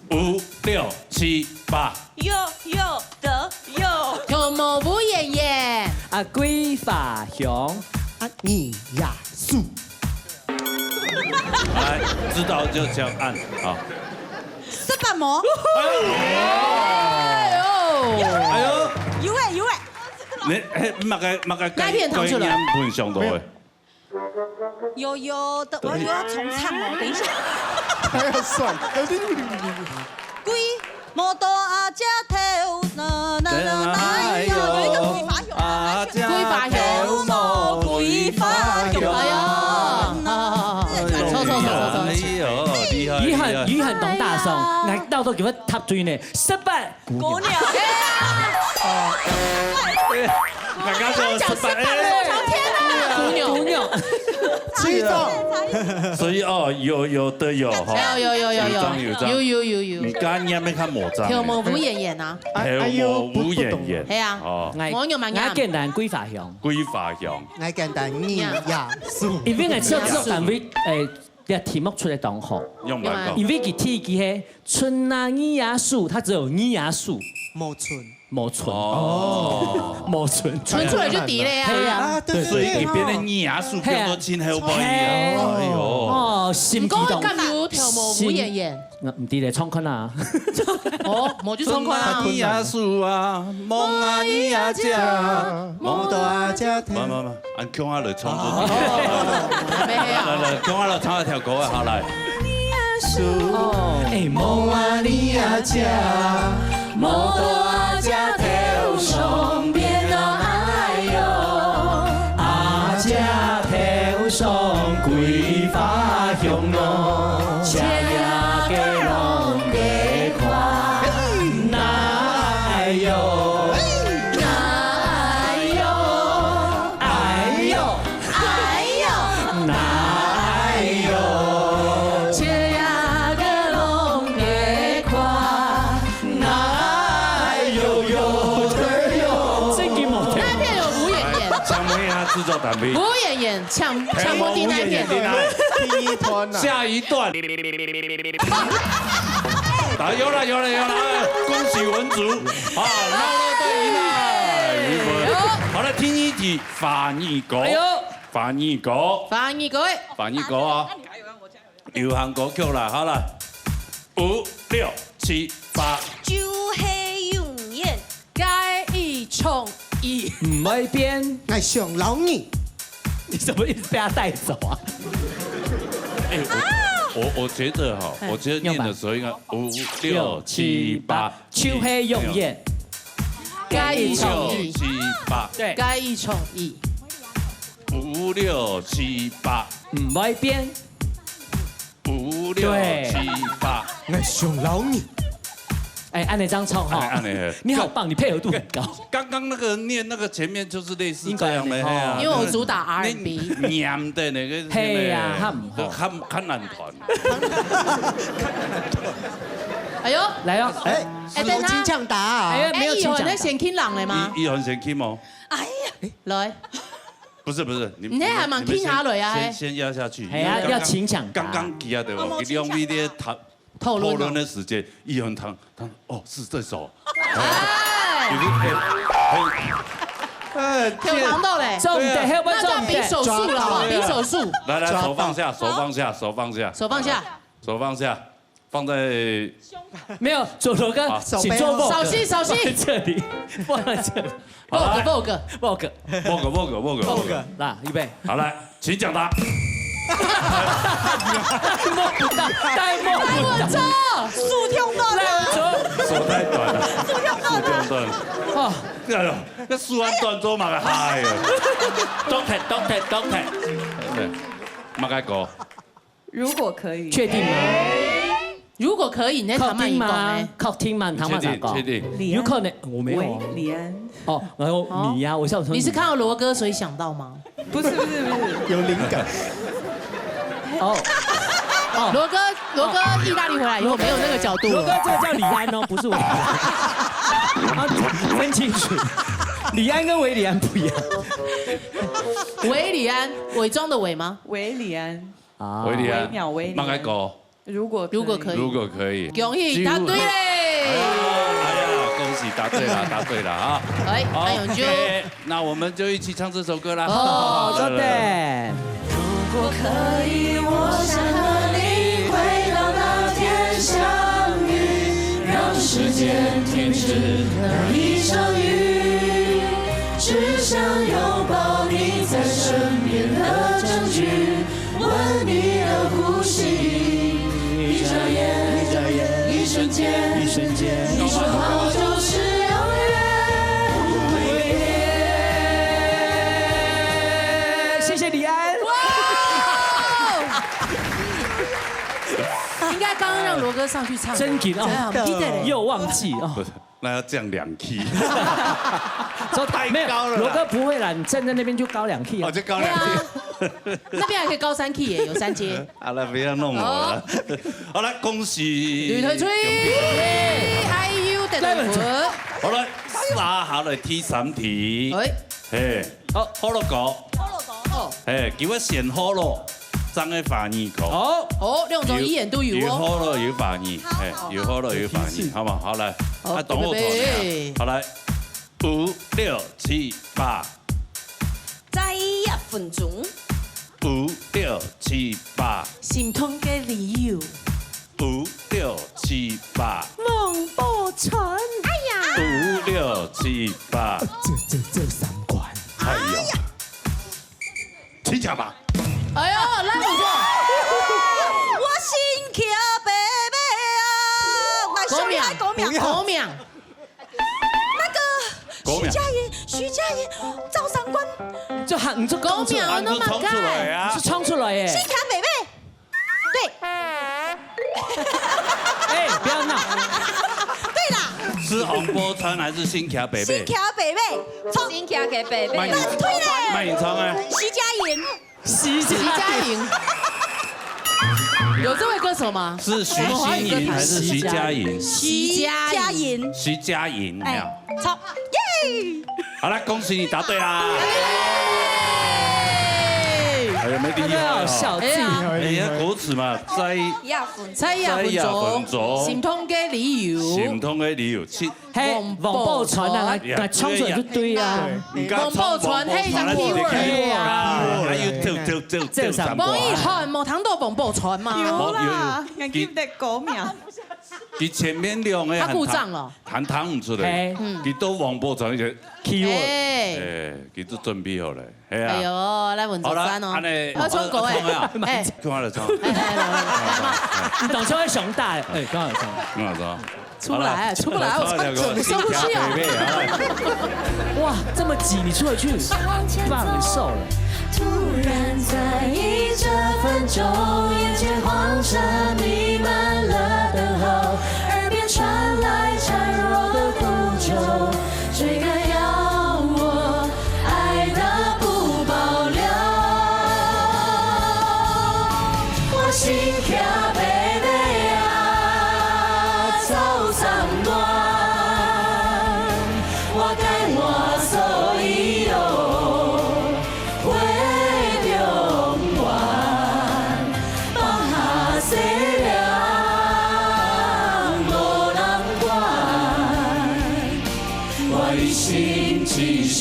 A: 5、6、7、8。
G: 有得有。
B: 跳舞舞演演，
C: 啊，桂花香，
F: 啊，你呀素。
A: 來，知道就這樣按，好。
D: 18模。
A: 哎呦！
D: 有誒。
A: 你乜個改判上到嘅？
D: 有的，我又要重唱哦，等一下。
F: 还要算。
D: 龟摩多阿家头，有一个龟发熊，
B: 龟发熊
D: 毛龟发熊，哎呀，
B: 错，
C: 雨涵懂大宋，捱到都叫佢塔嘴呢，失敗。
G: 姑娘。
A: 大家說18，
C: 姑娘。
F: 知道。
A: 所以哦，有的有哈。
B: 有。
A: 唔敢啱咩看魔杖。
B: 跳舞舞演演啊。
A: 跳舞舞演演。
B: 係啊。哦。我用慢
C: 啱。簡單桂花香。
A: 桂花香。
F: 我簡單你呀素。
C: 因為我知道單位嘅題目出嚟當好。
A: 用慢講。
C: 因為佢提及係春啊兒呀樹，它只有兒呀樹。
F: 冇春。
C: 冇春，
B: 春出來就跌了呀。
C: 係啊，
A: 所以佢變得兒呀樹叫做真係好不一樣。哎呦。
C: 哦，心機動。
B: 咁要跳舞舞演演。
C: 唔知你創坤啊？
B: 哦，冇就創坤啊。
A: 兒呀樹啊，夢啊兒呀家，夢到阿家庭。唔，按強下來唱咗。來，強下來唱一條歌啊，好來。
C: 夢啊兒呀家。摩多阿家頭上邊的哎呦，阿家頭上桂花香咯，車呀嘅龍嘅花，哎呦，哎呦，哎呦，哎呦，哎呦，車呀嘅龍嘅花。
A: 製作單位。
B: 舞演演，搶模第一片。
F: 第一團
A: 下一段。有了，恭喜文竹，好，撈到對啦。好了，聽一題翻譯歌。翻譯歌啊！流行歌曲啦，好啦，5、6、7、8。
G: 就係永遠
B: 該一重一。
C: 唔會變。
F: 愛上老你。
C: 你怎麼一直被他帶走啊？
A: 我覺得哈，我覺得念的時候應該5、6、7、8。
C: 就係永遠。
B: 該一重一。
A: 7、8。
B: 對。該一重一。
A: 5、6、7、8。
C: 唔會變。
A: 5、6、7、8。
F: 愛上老你。
C: 哎，按那张唱哈，
A: 按那，
C: 你好棒，你配合度很高。
A: 刚刚那个念那个前面就是类似这样的，
B: 因为我主打 R&B，
A: 念的那个，
C: 嘿呀，
A: 看男团。
B: 哎呦，
C: 来哦，
B: 哎，等
F: 金抢答，
C: 哎，没有金抢，
B: 那先听人的吗？
A: 一环先听吗？
D: 哎呀，
B: 来，
A: 不是，你
B: 那还蛮听下来啊，
A: 先压下去。
C: 哎呀，要请抢答。
A: 刚刚记啊对吧？利用你的讨论的时间，一环他哦是这首。
B: 有糖豆嘞，
C: 重点，还有没有重点？
B: 比手速了，好不好？比手速。
A: 来，手放下，手放下，
B: 手放下，
A: 放在
C: 没有，左头哥，请坐 vogue，
B: 扫息，
C: 这里，放在这里
B: ，vogue，
C: 来，预备，
A: 好来，请讲答。
C: 太稳
D: 着，树跳断了，
A: 手太短了，
D: 树跳断了，
A: 哦，哎呦，那树安断做嘛个嗨哟，don't take，对，马该讲，
E: 如果可以，
C: 确定吗？
B: 如果可以，那唐曼吗？
C: 靠听吗？唐曼咋讲？
A: 确定，
C: 有可能，我没有。
E: 李安。
C: 哦，然后你呀，我想说，
B: 你是看到罗哥所以想到吗？
E: 不是，
F: 有灵感。
C: 哦，
B: 罗哥，意大利回来以后没有那个角度。
C: 罗哥这个叫李安哦，不是韦礼安，分清楚，李安跟韦礼安不一样。
B: 韦礼安，伪装的伪吗？
E: 韦礼安，
A: 韦礼安，马该讲。
E: 如果
A: 可以，
B: 恭喜答对嘞！
A: 哎呀，恭喜答对了啊！
B: 哎，安永就，
A: 那我们就一起唱这首歌啦。
C: 哦，真的。
I: 如果可以，我想和你回到那天相遇，让时间停止那一场雨，只想拥抱你在身边的证据，闻你的呼吸。一眨眼，一瞬间，你说好就是永远。
C: 谢谢李安。
B: 应该刚刚让罗哥上去唱，
C: 真紧哦，又忘记哦。
A: 不是，那要降2 key，
C: 说太高了。罗哥不会啦，你站在那边就高2 key
A: 哦，就高2 key。
B: 那边还可以高3 key 耶，有3阶。
A: 好了，不要弄我了。好了，恭喜
B: 吕推吹，IU 的
A: 好了，3下嚟第3題。嘿，好，可樂果。嘿，叫我選可樂，爭嘅飯兒講。
B: 哦，6種一眼都有哦。
A: 有可樂有飯兒，有可樂有飯兒，好嘛？好來，等我講。好來，5、6、7、8。
D: 再1分鐘。
A: 5、6、7、8。
B: 心痛嘅理由。
A: 5、6、7、8。
B: 夢波傳。哎呀。
A: 5、6、7、8。
F: 這3關。
A: 哎呀。請講吧。
B: 哎呦，來不錯。
D: 我心跳白白啊！
B: 狗秒。
D: 那個徐佳瑩，趙三關。
C: 就喊，你就
B: 狗秒那麼
A: 衝出來啊！
C: 是衝出來耶！
D: 心跳北北。對。
C: 哎，不要鬧。
D: 對啦。
A: 是洪波川還是心跳北北？
D: 心跳北北，
G: 心跳給北北。
A: 慢點
D: 推嘞。
A: 慢點唱啊！
D: 徐佳瑩。
B: 有這位歌手嗎？
A: 是徐欣瑩還是徐佳瑩？徐佳瑩，沒有。
D: 操，耶！
A: 好了，恭喜你答對啦！哎呀，沒第一好
C: 笑字，
A: 哎呀，歌詞嘛，在
B: 分鐘，心痛嘅理由，
C: 嘿，黃寶傳啊，那衝出來就對啊，
B: 黃寶傳嘿，張天偉啊，
A: 還有這三個。
B: 王一涵冇聽到黃寶傳嘛？
E: 有啦，人記得狗秒。
A: 佢前面兩個
B: 他故障了，
A: 彈唔出來，佢都黃寶傳嘅 keyword，佢都準備好了，係啊。
B: 哎呦，來文哲山哦，要唱歌哎，
A: 哎，跟我來唱。
C: 你懂唱熊大哎，跟我唱，
A: 跟我唱。
B: 出不來，我收不去啊！
C: 哇，這麼擠，你出得去，棒，你瘦了。
I: 突然在意這分鐘，眼前黃塵彌漫了等候，耳邊傳來。心倚要你啊，走三段，我该我所以哦，回中原，放下西凉，无人管，我一心只想。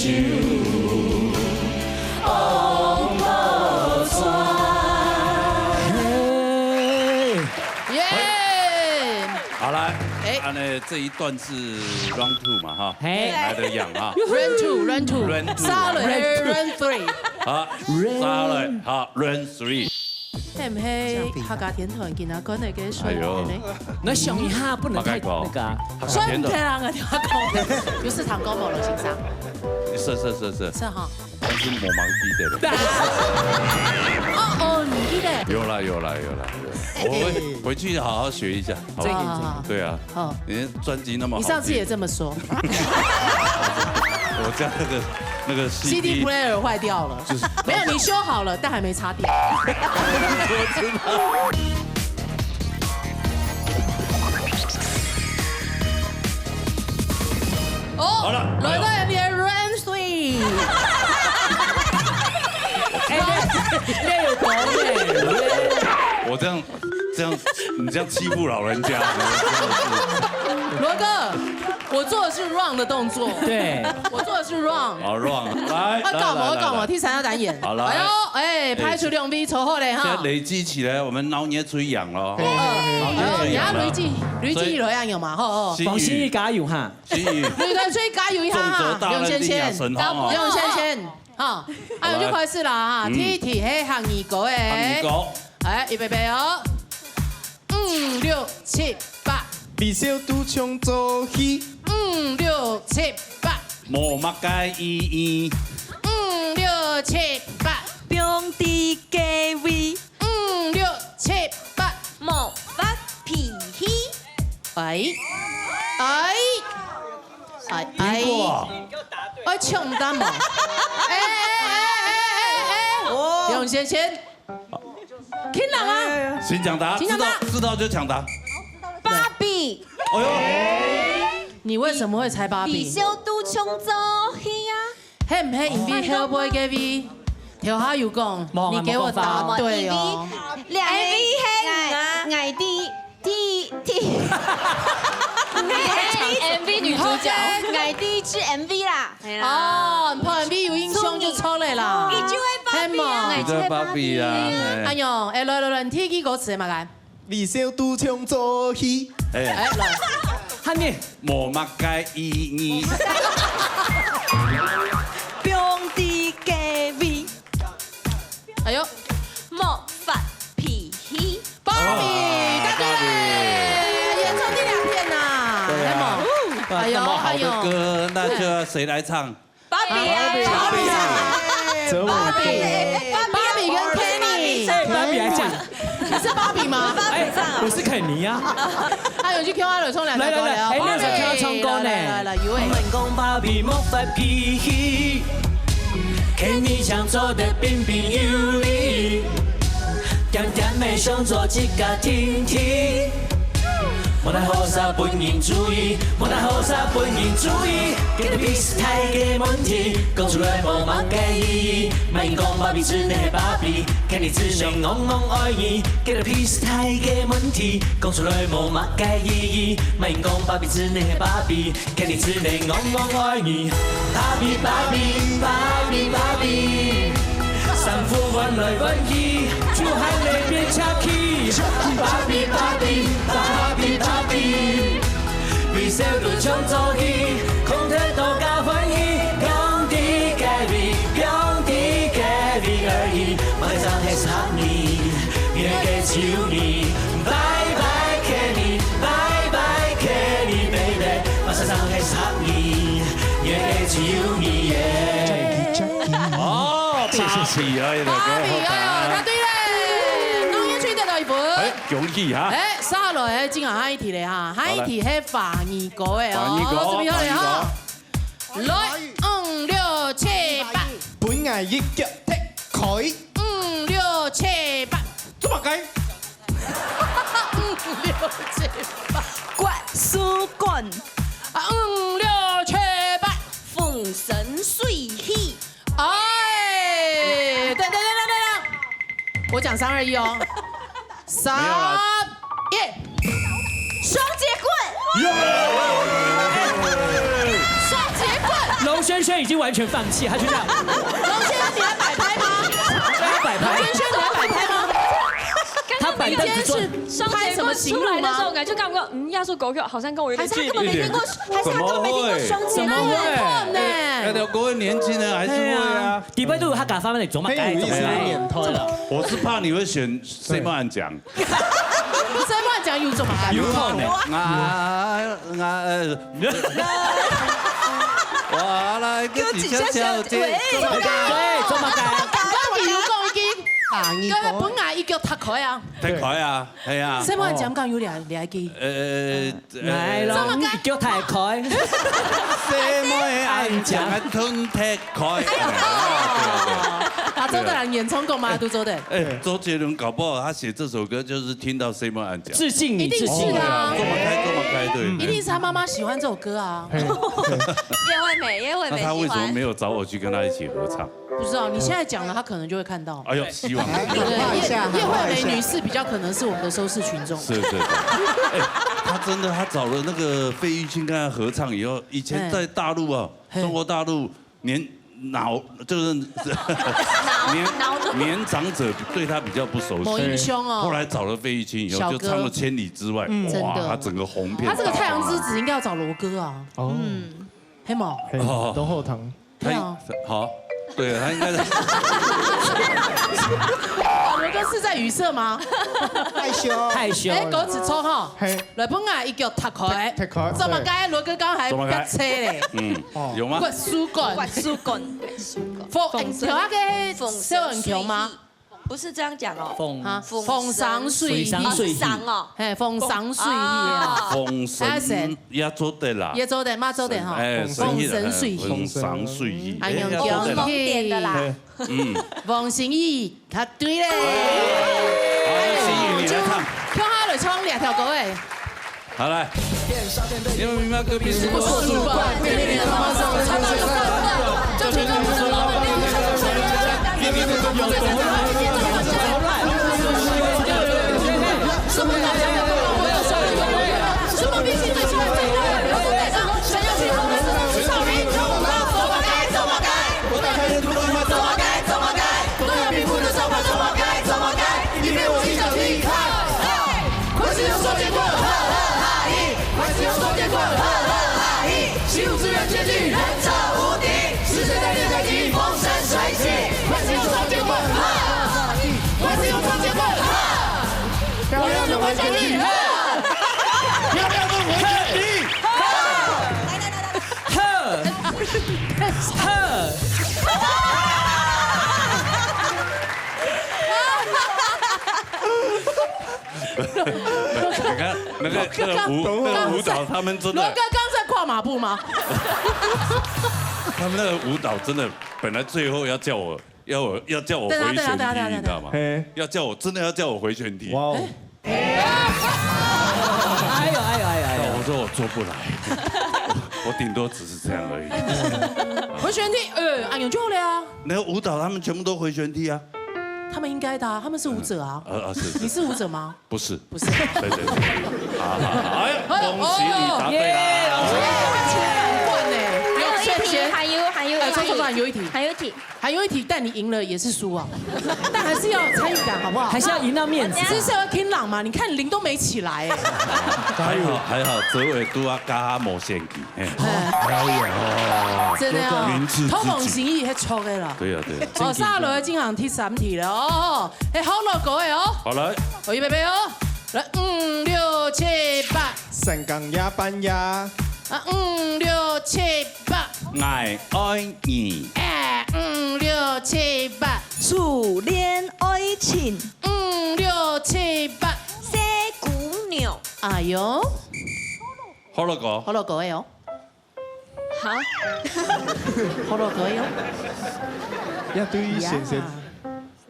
A: 好来，这一段是 round 2嘛哈，来的样啊
B: ，run two，沙雷 run 3，
A: 好，沙雷好 run 3。
B: 係唔係客家天團見阿哥嚟嘅水呢？
C: 那想一下不能太那個，
B: 所以唔聽人嘅電話講，有市場高冇了，先生。
A: 是
B: 哈。
A: 但是我忙記得了。
B: 哦，你記得？
A: 有啦，我回去好好學一下。對啊。好。你專輯那麼好。
B: 你上次也這麼說。
A: 我家那個
B: CD player 壞掉了，沒有你修好了，但還沒插電。哦，好了，來到人哋 Run 3。
C: 有懂哎。
A: 我這樣，你這樣欺負老人家，
B: 羅哥。我做的是 run 的動作，
C: 對，
B: 我做的是 run。
A: 好 run， 來，
B: 搞我，第三要膽演。
A: 好了，
B: 哎呦，拍出2 V 湊好嘞哈。
A: 現在累積起來，我們腦年最癢了。
B: 你要累積落樣有嘛？好，
C: 幫心怡加油哈。
A: 心怡，
B: 對，所以加油一下哈。用先，好，還有就開始啦哈。T 係行二個誒。哎，預備備哦。5、6、7、8。
F: 微笑拄唱做戲。
B: 5、6、7、8。
A: 無乜介意。
B: 5、6、7、8。
G: 中地家位。
B: 5、6、7、8。
G: 無法脾氣。
B: 哎，我搶單嘛？用先，聽人啊！
A: 先搶答，知道就搶答。
G: 芭比。
A: 哎呦！
B: 你為什麼會猜芭比？
G: 微笑拄唱做戲啊！
B: 係唔係因為 Hellboy 嘅 V？條下有講，你給我答對哦。
G: 兩 V 係矮啲 MV 女主角，矮啲支 MV 啦。
B: 哦，拍 MV 有英雄就錯嚟啦。
G: 你就會芭比啊！
A: 你就係芭比啊！
B: 哎呦，來，聽幾個詞嘛緊？
F: 微笑拄唱做戲。
B: 來，
C: 喊你
A: 無乜介意。
G: 中地家位。
B: 哎呦，
G: 冇發脾氣。
B: 芭比，答對了，演唱第2片呐。
A: 對啊。
B: 那麼好的
A: 歌，那就誰來唱？
G: 芭比啊！
B: 芭比跟 Kenny，
C: 芭比來講，
B: 你是芭比嗎？
C: 我是肯尼啊。
B: 還有去 Q R 唱2首歌了。
C: 你有聽我唱歌呢？
B: 來，一位。
C: 問講芭比冇發脾氣，肯尼想做得彬彬有禮，點點的想做一家庭體。 莫奈何啥本應注意，莫奈何啥本應注意，給你屁事太嘅問題，講出來無乜嘅意義。莫因講芭比只能係芭比，看你只想戇戇愛你，給你屁事太嘅問題，講出來無乜嘅意義。莫因講芭比只能係芭比，看你只能戇戇愛你。芭比芭比芭比芭比，衫褲換來換去，出汗淚變恰起。芭比芭比芭比芭比，微笑都唱做戲，空體都加歡喜，用啲嘅味，用啲嘅味而已，馬上係想你，越嘅就你，拜拜 Kenny，拜拜 Kenny baby，馬上係想你，越嘅就你。哦，芭比啊，
B: 芭比啊，答對咧。
A: 恭喜哈！
B: 哎，沙來今日下一題咧哈，下一題係華語歌嘅哦，準備好嚟哈！來，5、6、7、8，
F: 本藝一腳踢佢。
B: 5、6、7、8，
A: 這麼計？
G: 怪书馆
B: 5、6、7、8，
G: 风神水气。
B: 哎，等，我讲3、2、1哦，3、1，
G: 双节棍。
B: 双节棍。
C: 龙轩轩已经完全放弃，他就这样。
B: 龙轩，你来摆拍吗？
C: 他摆拍。
B: 龙轩，你来摆拍吗？
C: 他摆凳子坐。
B: 拍什么形
J: 出来
B: 容吗？
J: 的时候，感觉看过，亚述狗好像跟我有点距离。
G: 还是他根本没听过，还是他根本没听过双节棍
B: 呢？
A: 各位年轻人还是会啊。
C: 底背都有他敢发那里琢磨改，
A: 我是怕你会选谁不敢讲。
B: 谁不敢讲有怎么改？
C: 有可能。
A: 我来跟你悄悄姐，
B: 怎么改？
C: 对，怎么改？
B: 我比如讲已经。各位本来伊叫读開啊，
A: 讀開啊，係啊。
B: 使冇人講有兩記。
C: 來咯，叫讀開。
A: 使冇人講吞讀開。
B: 啊，周德良演成功嗎？都周的。
A: 周杰倫搞不好他寫這首歌就是聽到誰冇人講。
C: 致敬你，
B: 一定是啊。
A: 這麼開，對。
B: 一定是他媽媽喜歡這首歌啊。
G: 葉惠美喜歡。
A: 那他為什麼沒有找我去跟他一起合唱？
B: 不知道，你現在講了，他可能就會看到。
A: 哎呦，希望。
B: 葉惠美女士比較可能是我們的收視群眾。
A: 是。他真的，他找了那個費玉清跟他合唱以後，以前在大陸啊，中國大陸就是年長者對他比較不熟悉。
B: 某英雄哦。
A: 後來找了費玉清以後，就唱了《千里之外》，哇，他整個紅遍。
B: 他這個太陽之子應該要找羅哥啊。哦。黑毛。
F: 東後堂。
A: 好。對，他應該是。
B: 羅哥是在語塞嗎？
F: 害羞。
B: 哎，狗子抽哈。來本來一腳踢開。怎麼解？羅哥剛還飆車嘞。
A: 有嗎？
B: 怪書棍。有那個蕭文強嗎？
G: 不是這樣講哦。
B: 風生水起。
G: 哦。
B: 哎，風生水起啊。
A: 風神也做得啦。
B: 也做得，嘛做得哈。風生水起。
A: 風生水起。
B: 哎呀，風點的啦。黃心怡，他對嘞。
A: 好，心怡你來唱。
B: 跳下來唱2條歌誒。
A: 好來。因為明白隔壁是
B: 不說主管，別別的媽媽說，唱到就散了，就覺得不是老闆娘，別別的公公在這裡，什麼大家要對我要說的永遠，什麼明星最喜歡這個流動帶上，想要去紅藍色的草原，怎麼改？我打開沿途的馬，怎麼改？東亞病夫的招牌，怎麼改？你被我一腳踢開，快使用雙截棍，快使用雙截棍，習武之人絕技，忍者無敵，是誰在練太極，風生水起，快使用雙截棍，快使用雙截棍，漂亮的回旋踢，漂亮的回旋踢，
A: 你看那個舞蹈，他們真的。
B: 羅哥剛在跨馬步嗎？
A: 他們那個舞蹈真的，本來最後要叫我回旋踢，你知道嗎？要叫我真的要叫我回旋踢。哇哦！
C: 哎呦！
A: 我說我做不來，我頂多只是這樣而已。
B: 回旋踢，按有就了呀。
A: 那個舞蹈他們全部都回旋踢啊。
B: 他們應該的啊，他們是舞者啊。
A: 是。
B: 你是舞者嗎？
A: 不是。
B: 對。
A: 好，哎，恭喜你答對啦！
B: 還有一題，但你贏了也是輸啊。但還是要參與感，好不好？
C: 還是要贏到面子。
B: 這是要聽朗嘛？你看林都沒起來。
A: 還好，澤偉都要加下無限期。
B: 真的哦。
A: 名次。
B: 通往心意還錯的啦。
A: 對啊。
B: 哦，下來經常踢3題了哦。好了，各位哦。
A: 好來。
B: 我預備備哦。來5、6、7、8。
F: 三更呀半呀。
B: 5、6、7、8。
A: 愛你。
B: 5、6、7、8。
G: 初戀愛情。
B: 5、6、7、8。
G: 西姑娘。
B: 哎呦。
A: 好了哥。
B: 好了各位哦。
G: 好。
B: 好了各位哦。
F: 要對於先生。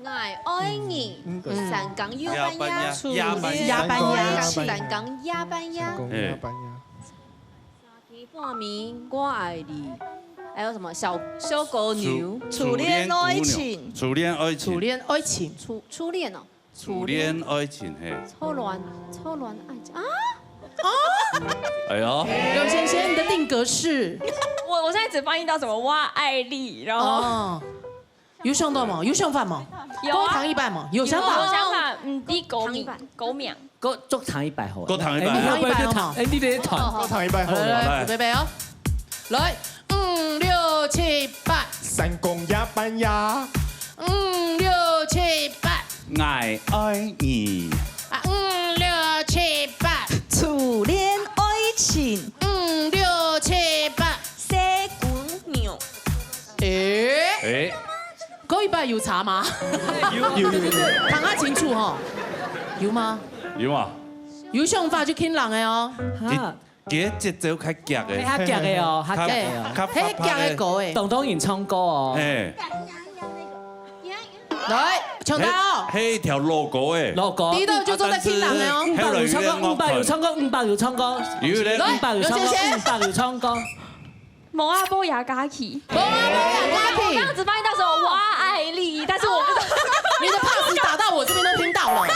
G: 愛愛爱你，三更又半夜，
A: 鸭班鸭，
G: 三更鸭半夜，半暝我爱你。还有什么小狗牛？
D: 初恋爱情，
A: 初恋爱情，
E: 初恋爱情，
G: 初恋哦，
A: 初恋爱情嘿。
G: 初恋爱情啊！
A: 哎呦，
E: 刘先生，你的定格是？
J: 我现在只翻译到什么我爱你，然后
E: 有想到吗？有想法吗？
J: 有啊，
E: 糖一百吗？有想法？
J: 有想法，啲狗命，
C: 够足糖100好。
A: 够糖100，
E: 糖100好。
C: 哎，你哋糖，
F: 够糖100好。
E: 来，预备哦，来，5、6、7、8，
F: 三公鸭半鸭。
E: 5、6、7、8，
A: 爱你。
E: 5、6、7、8，
D: 初恋爱情
E: 5、6、7、8，
G: 三公牛。
E: 哎，够100有茶吗？有，谈下清楚哈，有吗？
A: 有啊。
E: 有想法就听人的哦。
A: 佢節奏較夾嘅，
C: 較夾嘅哦，較夾嘅哦，
E: 嘿，夾嘅歌誒，
C: 董東元唱歌哦。
A: 誒，
E: 來唱到。
A: 係一條 logo 誒。
C: logo。
E: 呢度就做得聽人嘅哦。
C: 500有唱歌，500有唱歌，500有唱歌。
A: 有咧
C: ，500有唱歌，500有唱歌。
J: 蒙阿波雅嘎奇。
E: 蒙阿波雅嘎奇。
J: 我刚刚只翻译到什么我爱你，但是我不知道。
E: 你的 pass 打到我這邊都聽到了。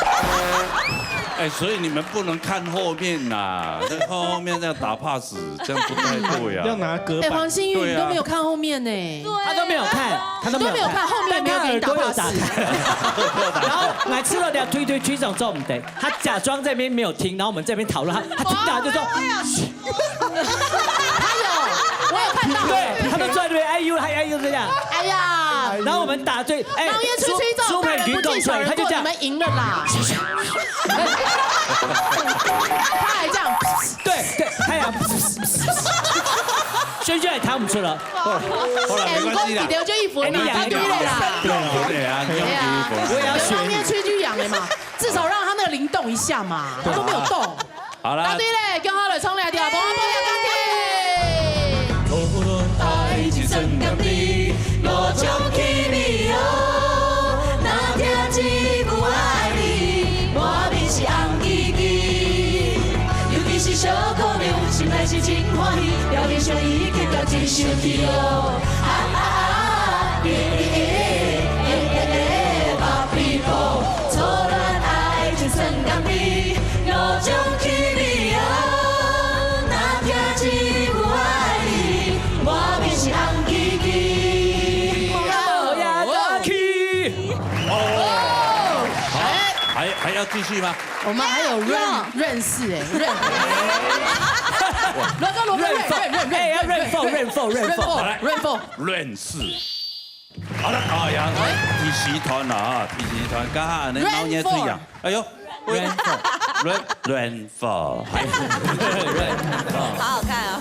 A: 哎，所以你們不能看後面呐，那後面這樣打 pass，這樣不太對啊。
F: 要拿隔板。
E: 哎，黃心玉，你都沒有看後面呢。
C: 他都沒有看，他都沒有看，
E: 後面沒有給你打 pass。
C: 然後來吃了兩推總之後唔得，他假裝這邊沒有聽，然後我們這邊討論，他聽到就說。
E: 他有，我有看到。
C: 對，他們坐在那邊，哎呦，哎呦這樣。
E: 哎呀，
C: 然後我們打對，哎，蘇佩雲動水，他就這樣。
E: 你們贏了啦。 他還這樣，
C: 對，他呀，軒軒也睇唔出了。
A: 後來沒關係啦。
E: 掉這衣服，你養對了啦。
A: 對啊，
C: 我也要學。
E: 當面吹就養了嘛，至少讓他那個靈動一下嘛，他都沒有動。
A: 好啦。
E: 答對嘞，跟好了，衝兩條，幫我幫兩條。愛情深甘地，我將給你哦，那條情不愛你，我便是紅記記，尤其是小可憐，心內是真歡喜，表面上已經到真生氣哦。錯亂愛情深甘地，我將給你哦，那條情不愛你，我便是紅記記。
A: 還要繼續嗎？
E: 我們還有潤四哎，
A: 潤四。好了，哎呀，提示團啊，提示團，家下你貓嘢吹呀，哎呦，潤4，
D: 好好看啊！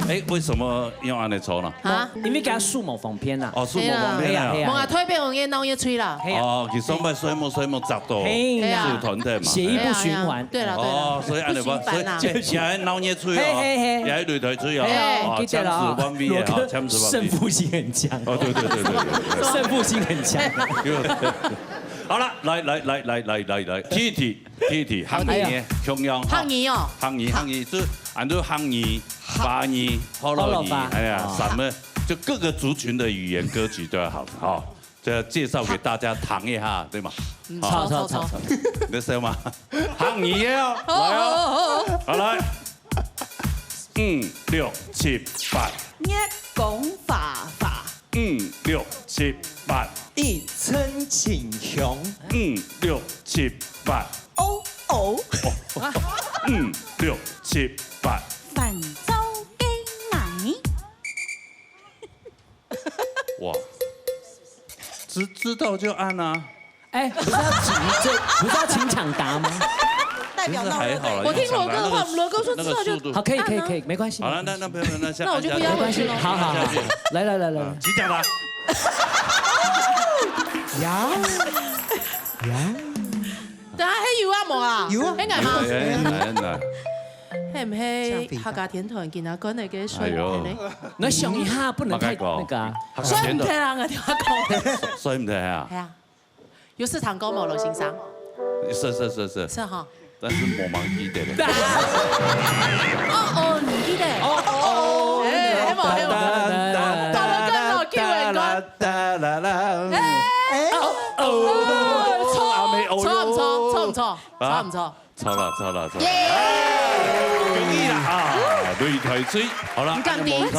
A: 哎，為什麼用安尼抽呢？
E: 啊，
C: 因為給他數模仿片啦。
A: 哦，數模仿片啊。
E: 我推俾我嘅貓嘢吹啦。
A: 哦，其實咪水木雜到是團體嘛。
C: 血液不循環。
E: 對啦，
A: 哦，所以安尼講，所以也係鬧嘢吹哦，也係擂台吹哦。
C: 記得啦。勝負心很強。
A: 哦，對，
C: 勝負心很強。
A: 好了，來，T T，行業中央。
E: 行業哦。
A: 行業，就按照行業、八業、後來業，哎呀，什麼就各個族群的語言歌曲都要好，好，這要介紹給大家談一下，對嗎？
C: 好，
A: 你識嗎？行業啊，來啊，好來，5、6、7、8，
D: 一講法
A: 5、6、7、8，
F: 一稱情雄
A: ，5、6、7、8，
D: 哦哦
A: ，5、6、7、8，
D: 反遭給奶。
A: 哇，知道就按啊。
C: 哎，不是要請搶答嗎？
D: 代表到
A: 還好了。
E: 我聽羅哥的話，羅哥說知道就
C: 好，可以，沒關係。
A: 好了，那不用，
E: 那我就不要回去了。
C: 好，來，
A: 請講啦。
F: 呀，
E: 等下喺有啊冇啊？
F: 有啊，
E: 喺捱嗎？
I: 係唔係客家天團見阿哥嚟嘅水？
C: 那想一下，不能太那個啊。
I: 所以唔聽人嘅電話講。
A: 所以唔聽啊？
I: 係啊，有市場高冇羅先生？
A: 是。
I: 是哈。
A: 但是我忘記得了。
I: 唔記得。希望。到了跟老叫人講。錯。
A: 錯啦！恭喜啦啊！擂台水，好啦。
I: 唔敢啲，有一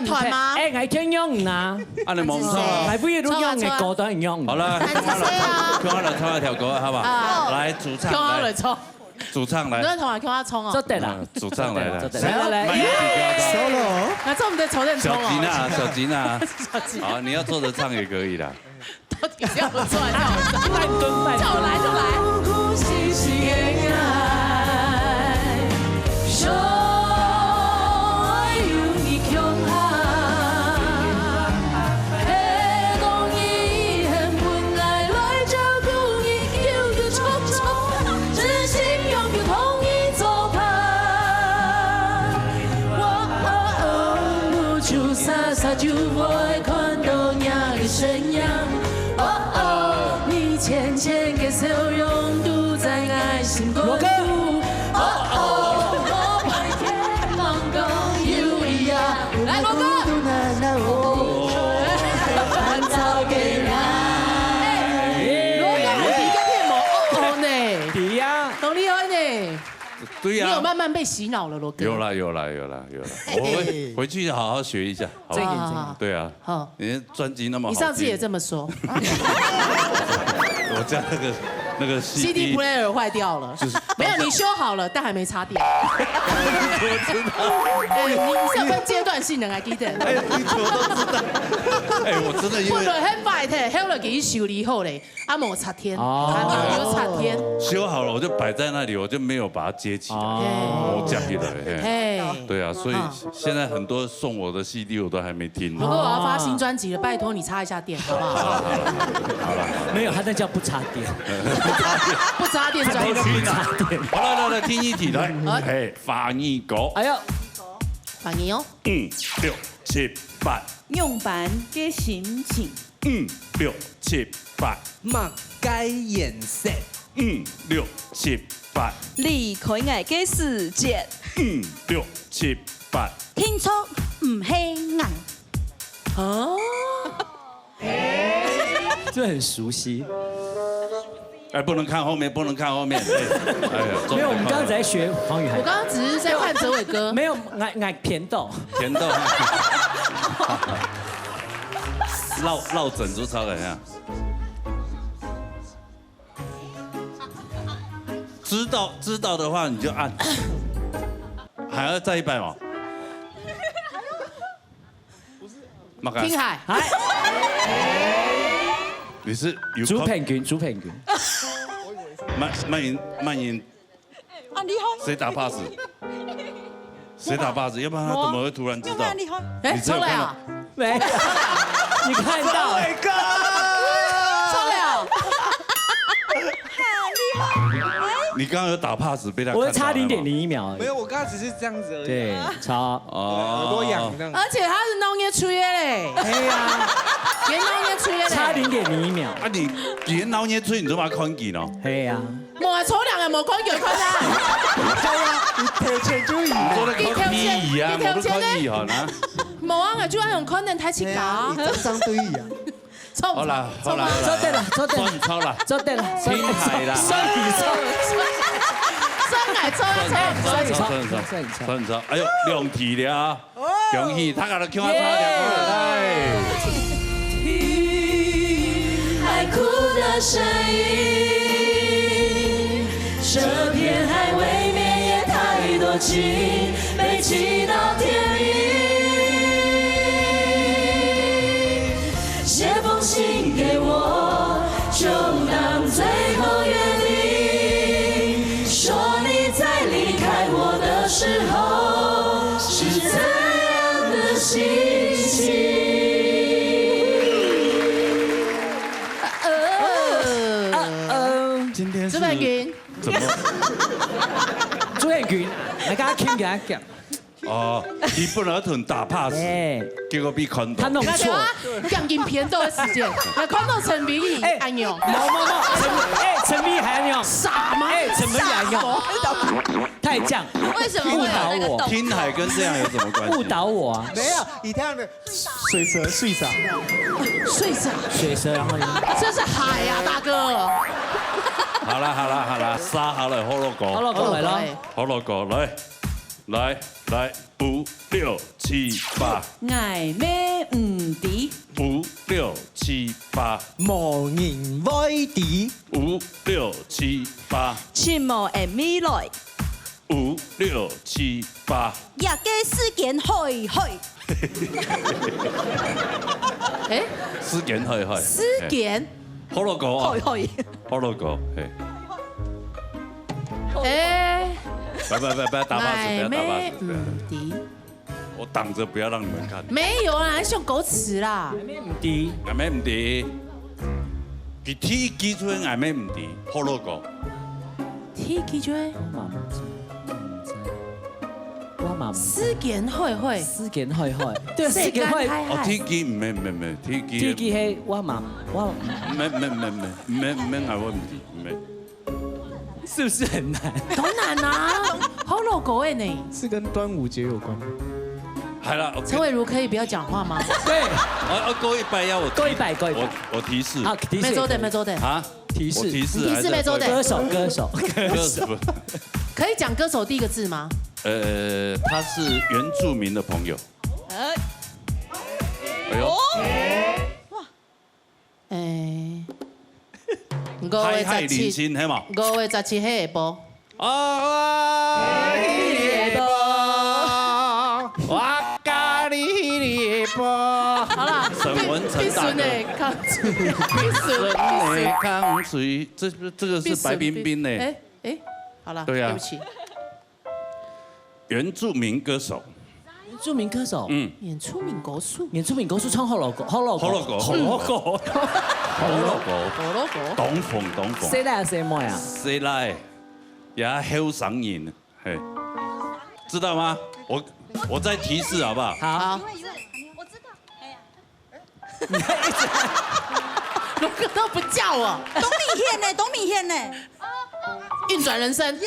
I: 台嗎？
C: 誒，係聽用啊！
A: 啊，你望錯，
C: 係不如都用嘅歌都係用。
A: 好了，看我來唱一條歌，好吧？來主唱，來主唱來。
I: 你同埋叫我衝啊！
C: 做得啦，
A: 主唱來了。
C: 來
F: ，solo。
I: 那這我們在籌點衝啊！
A: 小吉娜，好，你要坐着唱也可以啦。
I: 到底要不坐，叫我來就來。
E: 就會看到你的身影。你淺淺嘅笑容堵在愛心國度。我白天茫高有一樣。來，羅哥。創造給愛。
I: 羅哥係第一個片冇呢？
C: 對呀，
I: 好厲害呢。
A: 對呀，
I: 你有慢慢被洗腦了，羅哥。
A: 有啦，我回去好好學一下。對啊，好，你的專輯那麼好，
I: 你上次也這麼說。
A: 我家那個
I: CD player 壞掉了，沒有，你修好了，但還沒插電。
A: 我知道，
I: 你是分階段性的，還記得？
A: 哎，你怎麼都知道？哎，我真的因為。
I: 不對，很快的，後來給修理後嘞，阿冇插天，有插天。
A: 修好了，我就擺在那裡，我就沒有把它接起來，我夾起來。對啊，所以現在很多送我的 CD 我都還沒聽。
I: 不過我要發新專輯了，拜託你插一下電，好不好？
A: 好了，
C: 沒有，他那叫不插電。
I: 不插電專輯。
A: 好了，來聽一題來，哎，翻譯歌。
C: 哎呀，
I: 翻譯哦。
A: 5、6、7、8。
D: 用版嘅心情。
A: 5、6、7、8。mặc
F: cái顏色。
A: 5、6、7、8。
D: 離開我嘅世界。
A: 5、6、7、8。
D: 天窗唔係硬。
I: 哦。
C: 這很熟悉。
A: 哎，不能看後面，不能看後面。哎呀，
C: 沒有，我們剛剛在學黃宇涵。
I: 我剛剛只是在看哲偉哥。
C: 沒有，愛甜豆。
A: 甜豆。落枕珠超人啊！知道的話你就按。還要再一拜嗎？
I: 聽海。
A: 你是有
C: 主平均。
A: 慢音。誰打 pass？ 誰打 pass？ 要不然他怎麼會突然知道？
I: 哎，抽了呀？
C: 沒有，你看到？
I: 抽了。
A: 你剛剛有打 pass 被他看到。
C: 我差0.01秒而已。
F: 沒有，我剛剛只是這樣子而已。
C: 對，超。
F: 耳朵癢這樣。
I: 而且他是弄嘢吹嘞。
C: 對呀。
I: 連弄嘢吹嘞。
C: 差0.01秒。
A: 啊，你連弄嘢吹，你都把它看見咯？
C: 係呀。
I: 冇啊，抽兩個冇看見看啦。
F: 對啊，你跳前就贏。
A: 我哋看屁啊！我都看屁哈嗱。
I: 冇啊，就係用可能太似假。
F: 張對啊。
A: 好啦，好啦，
C: 做對了，
A: 抽啦，
C: 做對了，
A: 聽海啦，雙抽，哎呦，2題了，恭喜，他個都叫我差點，
E: 海哭的聲音，這片海未免也太多情，被氣到天明。寫封信給我，就當最後約定。說你在離開我的時候是怎樣的心情。
A: 今天是
I: 朱文娟，
A: 怎麼？
C: 朱彦群，来甲傾嘅夾。
A: 哦，日本儿童打 pass， 结果被看到。
C: 他弄錯。
B: 降音偏多的時間，那看到陳明義安妞。
C: 陳明義還安妞。
B: 傻嗎？
C: 陳明義安妞。太犟。
D: 為什麼會有那個動？
A: 聽海跟這樣有什麼關係？
C: 誤導我啊！
F: 沒有，你這樣的水蛇睡着，
C: 水蛇，然後呢？
B: 這是海呀，大哥。
A: 好啦，沙好了，可樂果
C: 來啦，
A: 可樂果來，5、6、7、8，
G: 愛咩唔知
A: 5、6、7、8，
F: 無言威地
A: 5、6、7、8，
D: 全無會未來，
A: 5、6、7、8，
D: 也嘅事件去。
B: 哎，
A: 思件去，
B: 思件，
A: 可樂果，
D: 去。
A: 可樂果，
B: 哎，
A: 不要打 pass， 不要打 pass，
B: 敵，
A: 我擋着不要讓你們看。
B: 沒有啦，像狗詞啦。
C: 唔知。
A: 愛咩唔知？佢天基出愛咩唔知？可樂果。
B: 天記住，思件會。
C: 思件去，對，思件去。
A: 哦，天基唔係，
C: 天機係我唔
A: 愛我唔知，唔係。
C: 是不是很難？
B: 好難啊，好老狗哎你。
F: 是跟端午節有關。
A: 係啦，
B: 陳偉如可以不要講話嗎？
C: 對，
A: 我勾100要我
C: 勾100，
A: 我提示。
C: 好，提示。
B: 沒做的。
A: 啊？
C: 提示
B: 沒做的。
C: 歌手。
B: 可以講歌手第一個字嗎？
A: 他是原住民的朋友。哎呦！海連線係嘛
B: ？5月17黑波。
F: 我咖喱波。
B: 好啦，
A: 沈文成大哥。康水，這個是白冰冰呢。
B: 哎，好了，
A: 對啊，
B: 對不起。
A: 原住民歌手。
C: 原住民歌手。
B: 原住民歌手。
C: 原住民歌手唱可樂果。
A: 董鳳。
C: 誰來誰麼呀？
A: 誰來？也好上癮，嘿，知道嗎？我再提示好不好？
C: 好。
D: 我知道。哎呀。
B: 龍哥都不叫我。
D: 董米憲呢？
B: 運轉人生。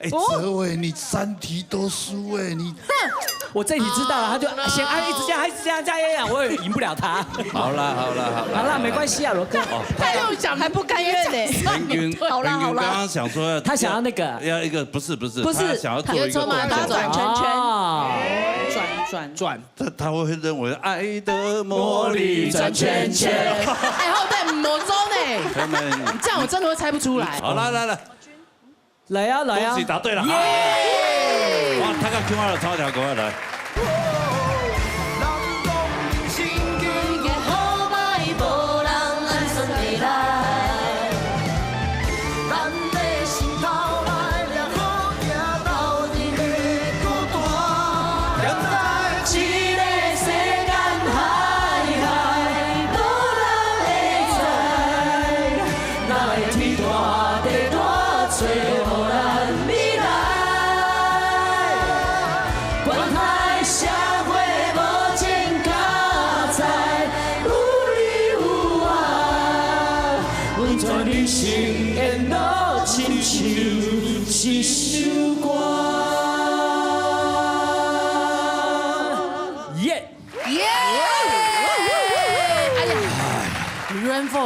H: 哎，哲偉，你3題都輸哎，你。
C: 我這題知道了，他就先一直這樣，我也贏不了他。
A: 好啦，
C: 沒關係啊，羅哥。
B: 他又講還不甘願呢。
A: 平均剛剛想說
C: 他想要那個，
A: 要一個不是，他想要做一個
B: 轉圈圈，
A: 他會認為愛的魔力轉圈圈。
B: 哎，後代魔咒呢？這樣我真的會猜不出來。
A: 好，來啊！恭喜答對了！哇，他個 Q 2超條過來。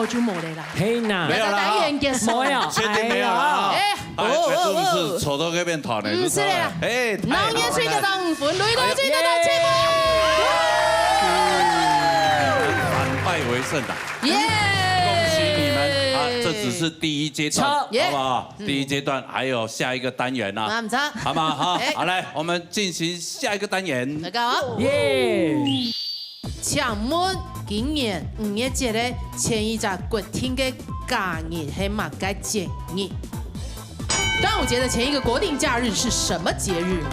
B: 就冇嚟啦，
C: 嘿呐，
A: 沒有啦，
C: 沒有，
A: 確定沒有啦。是不是丑到嗰邊團呢？
B: 唔是啦，
A: 哎，
B: 老年睡得當，婦女都記得當節目，
A: 反敗為勝的，恭喜你們啊！這只是第一階段，好不好？第一階段還有下一個單元呢，好嗎？好，來，我們進行下一個單元。
B: 大家好，請問今年5月節的前一隻國慶的假日係乜個節日？端午節的前一個國定假日是什麼節日？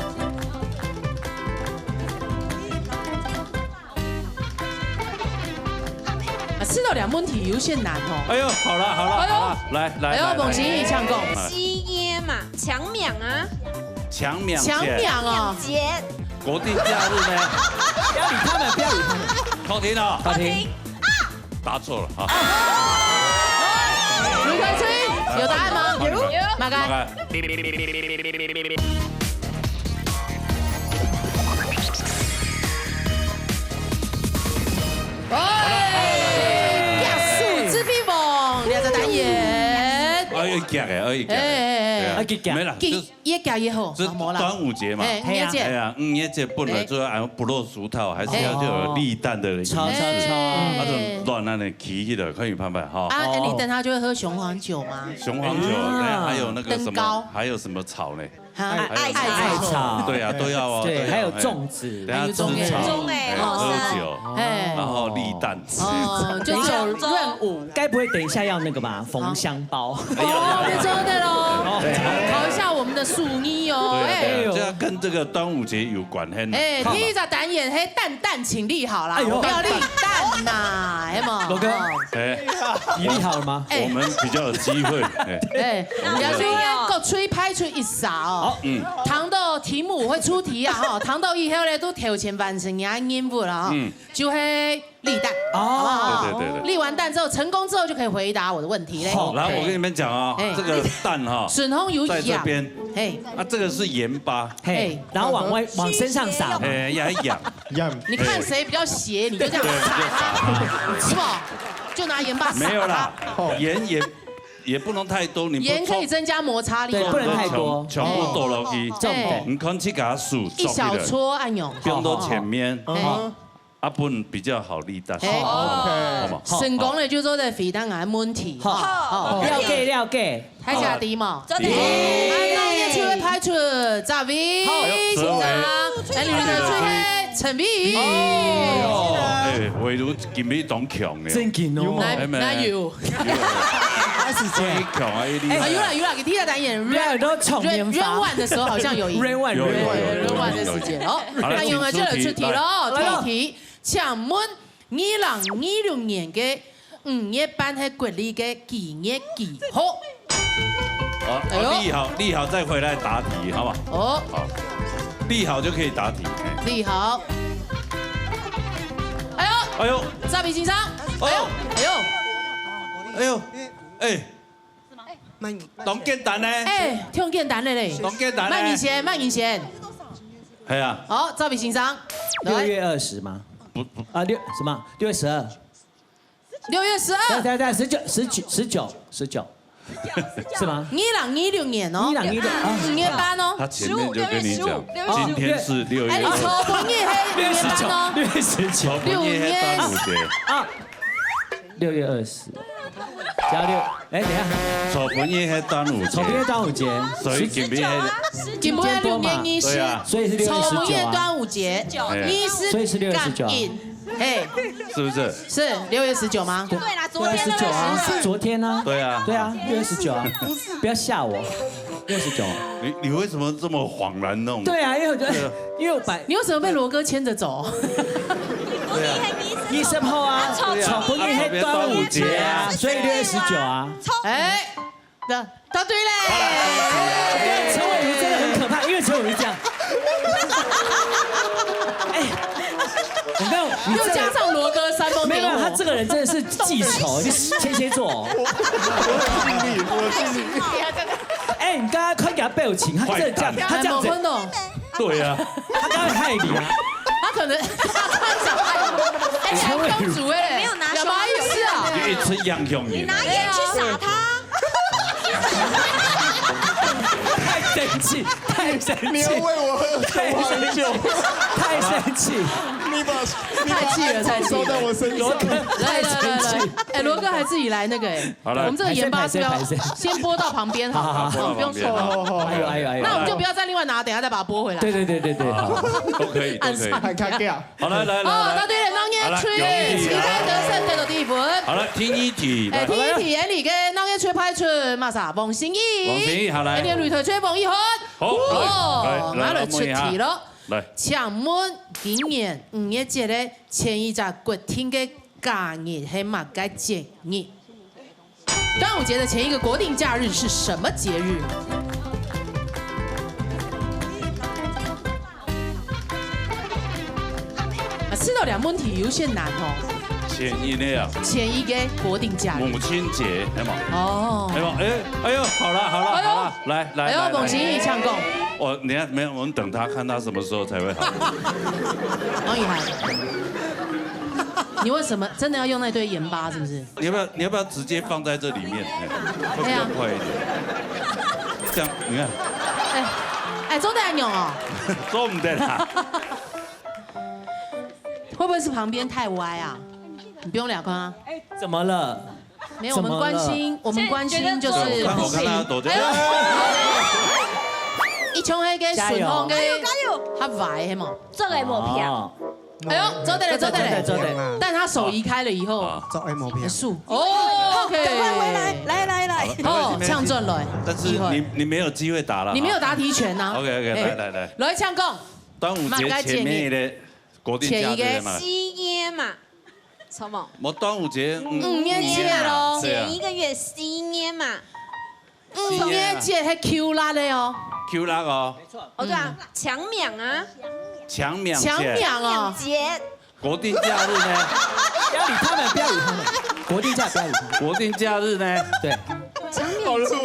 B: 吃到2问题有些难哦。
A: 哎呦，好了，来，
B: 哎呦，孟欣怡唱讲。
G: 西耶嘛，强勉啊，
A: 强勉
B: 哦。
G: 节。
A: 国定假日呢？
C: 不要理他们，不要理他们。
A: 偷听了，
C: 好听。
A: 答错了啊。
B: 卢凯吹有答案吗？有。马干。
A: 没了，
B: 也加也好，
A: 这端午节嘛，
B: 五月节，
A: 哎呀，五月节本来就要不落俗套，还是要就有立蛋的仪式，那种乱那的起的，可以拍拍哈。
B: 啊，立蛋他就会喝雄黄酒吗？
A: 雄黄酒，还有那个什么，还有什么草呢？
B: 艾
C: 草，
A: 对啊，都要哦。
C: 对，还有粽子，
A: 等下吃草，喝酒，然后立蛋吃。
B: 就有润舞，
C: 该不会等一下要那个吧？缝香包。
B: 哦，真的喽。考一下我们的素妮哦。
A: 对，这要跟这个端午节有关系。
B: 哎，第一个单眼嘿蛋，请立好啦，不要立蛋呐，哎嘛。
C: 罗哥，你立好了吗？
A: 我们比较有机会。
B: 哎，要注意够吹拍出一勺哦。糖豆题目会出题啊哈，糖豆以后呢都提前完成呀任务了哈，就会立蛋，好不好？
A: 对。
B: 立完蛋之后成功之后就可以回答我的问题嘞。
A: 好，然后我跟你们讲啊，这个蛋哈，在这边，啊这个是盐巴，
C: 然后往身上撒，
A: 痒。
B: 你看谁比较邪，你就这样撒，是不？就拿盐巴撒。
A: 没有啦，盐也不能太多，
B: 盐可以增加摩擦力，
C: 对，不能太多，
A: 全部倒落去，你空气给它数，
B: 一小撮按钮，
A: 不用到前面，啊本比较好立蛋，
B: 好嘛？成功了就做在肥蛋癌问题，
C: 了解，
B: 还下低嘛？真的，那也就会拍出赵薇，欣赏，来女的最黑陈碧，
A: 唯如今日当强的，
C: 真劲哦，
B: 哪有？
C: 开始接
A: 强啊！
B: 有啦，给替他单演 Rain One 的时候好像有
C: Rain
B: One 的时间哦。那用了就出题喽，第一题，请问2026年嘅5月班係國曆嘅幾月幾號？
A: 立好再回來答題，好嘛？好，立好就可以答題。
B: 立好。哎呦，趙比先生，
A: 哎，當簡單咧？
B: 哎，挺簡單的嘞。
A: 當簡單咧？
B: 慢一些。
A: 係啊。
B: 好，趙比先生。
C: 6月20嗎？不啊6什麼？6月12。
B: 6月12。
C: 對，19，是嗎
B: ？2026年哦。5月班哦。
A: 他前面就跟你講，今天是6月。
B: 哎，你錯本月係5月班哦。
C: 6月19。
A: 6月端午節。啊。
C: 6月20。加6，哎，等一下，
A: 錯本夜係端午節，
C: 錯本夜端午節，
A: 所以今天
B: 6月20，
C: 所以是6月19啊。
B: 錯本夜端午節，
C: 所以是6月19。
B: 哎，
A: 是不是？
B: 是6月19嗎？
G: 對啦，昨天
C: 19啊，昨天呢？
A: 對啊
C: ，6月19啊，不要嚇我，6月19。
A: 你為什麼這麼恍然那種？
C: 對啊，因為我覺得，因為我本
B: 你為什麼被羅哥牽着走？
A: 對啊
C: ，20號啊，錯本夜係端午節啊，所以6月19啊。
B: 哎，答對嘞！
C: 陳偉瑜真的很可怕，因為陳偉瑜這樣。哎。
B: 又加上羅哥煽風點火，
C: 他這個人真的是記仇，天蠍座。
H: 我盡力。
C: 哎，你剛剛快給他表情，他真的這樣，他這樣子。
A: 對啊，
C: 他剛才害你啊。
B: 他可能他想害我。哎，你還公主哎，
G: 沒有拿手，
B: 不好意思啊。
A: 你一直養凶你。
G: 拿鹽去撒他。
C: 太生氣，太生氣！
H: 你要為我喝很久，
C: 太生氣！
H: 你把
B: 太氣了，太氣
H: 到我身上。
B: 來，哎，羅哥還自己來那個哎，我們這個鹽巴是要先撥到旁邊，好，不用說。
C: 哎，
B: 那我們就不要再另外拿，等下再把它撥回來。
C: 對，
A: 好，都可以。
H: 還卡掉。
A: 好，來。
B: 哦，答對了，當年吹，旗開得勝，得到第1分。
A: 好了，聽一題。
B: 哎，聽一題，眼裏嘅當年吹派出，馬啥？王心怡。
A: 好來。
B: 今天擂台吹王一恒。好，拿來出題咯。
A: 來，
B: 請問今年5月節咧前一隻國慶嘅
I: 假日还嘛该节日。端午节的前一个国定假日是什么节日？吃到2问题有些难哦。
A: 前一个啊，
I: 前一个国定假日。
A: 母亲节，有冇？
I: 哦。
A: 有冇？哎呦，好了，来。
I: 哎呦，孟欣怡唱功。
A: 你看没有？我们等他看他什么时候才会好。
I: 王以涵，你为什么真的要用那堆盐巴？是不是？
A: 你要不要直接放在这里面？会比较快一点。这样你看。
I: 哎，做得很用哦。
A: 做唔得啦。
I: 会不会是旁边太歪啊？你不用俩光啊。
C: 怎么了？
I: 没有，我们关心就是
A: 我看他躲着。
I: 一冲黑跟顺风跟，
D: 加油！
I: 他歪的嘛。
J: 做个无票。
I: 哎呦，走得了。但他手移开了以后，
F: 做爱毛片。
I: 树哦，
D: 赶快回来，来。
I: 哦，呛转了。
A: 但是你没有机会打了。
I: 你没有答题权呐。
A: OK，
I: 来呛讲。
A: 端午节前面的国定假日嘛。
G: 西耶嘛，什么？
A: 我端午节
I: 5月节咯，
G: 前一个月西耶嘛。
I: 5月节还 Q 拉的哦。
A: Q 拉哦。
G: 没错。哦对啊，强명啊。
A: 强명
I: 哦。
G: 节。
A: 国定假日呢？
C: 不要理他们。国定假不要理他们。
A: 国定假日呢？
C: 对。
F: 强명啊！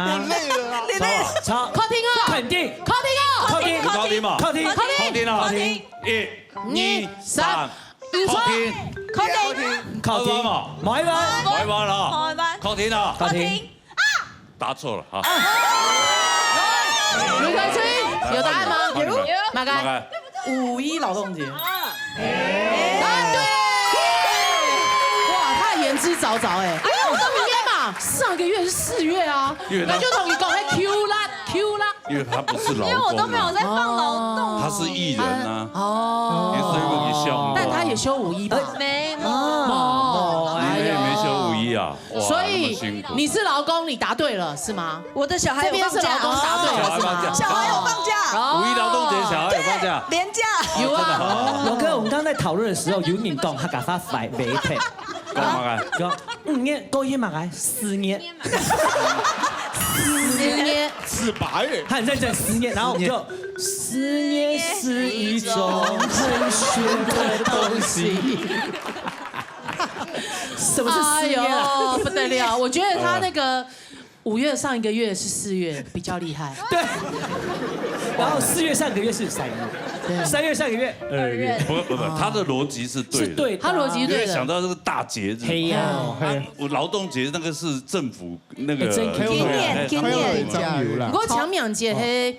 C: 我累了啊！超
I: 靠听哦。
C: 肯定。
I: 靠听哦。
A: 靠听嘛。靠听哦。 1、2、3，靠听嘛。
C: 买吧。
A: 靠听啊。
C: 靠听。
A: 答错了啊。
I: 卢凯吹有答案吗？有。马该。
D: 5·1劳动节。
I: 答案对。哇，他言之凿凿哎。哎呦，我都明天嘛，上个月是4月啊，那就同你讲还 Q 啦。
A: 因为他不是劳工，
G: 因为我都没有在放劳动。
A: 他是艺人呐。哦。
I: 但他也休5·1吧？
G: 没。
A: 你也没休5·1啊？
I: 所以你是劳工，你答对了是吗？
D: 我的小孩
I: 这边是劳工答对了是吗？
D: 小孩有放假。
A: 5·1劳动节，小孩有放假，
D: 连假
I: 有啊。
C: 龙哥，我们刚刚在讨论的时候，有人讲他给他买媒体，
A: 干嘛干？
C: 讲5年过一嘛来4年
I: ，4年
F: 是8月，
C: 他很认真4年，然后我们就4年是一种很玄的东西。什么是4年啊？
I: 不得了！我觉得他那个5月上一个月是4月比较厉害。
C: 对。然后4月上个月是3月，3月上个月2月。
A: 不，他的逻辑是对的。
C: 是对，
I: 他逻辑对的。
A: 想到这个大节日。
C: 黑呀，
A: 我劳动节那个是政府那个。
D: 今年
F: 加油啦！
I: 不过强명节係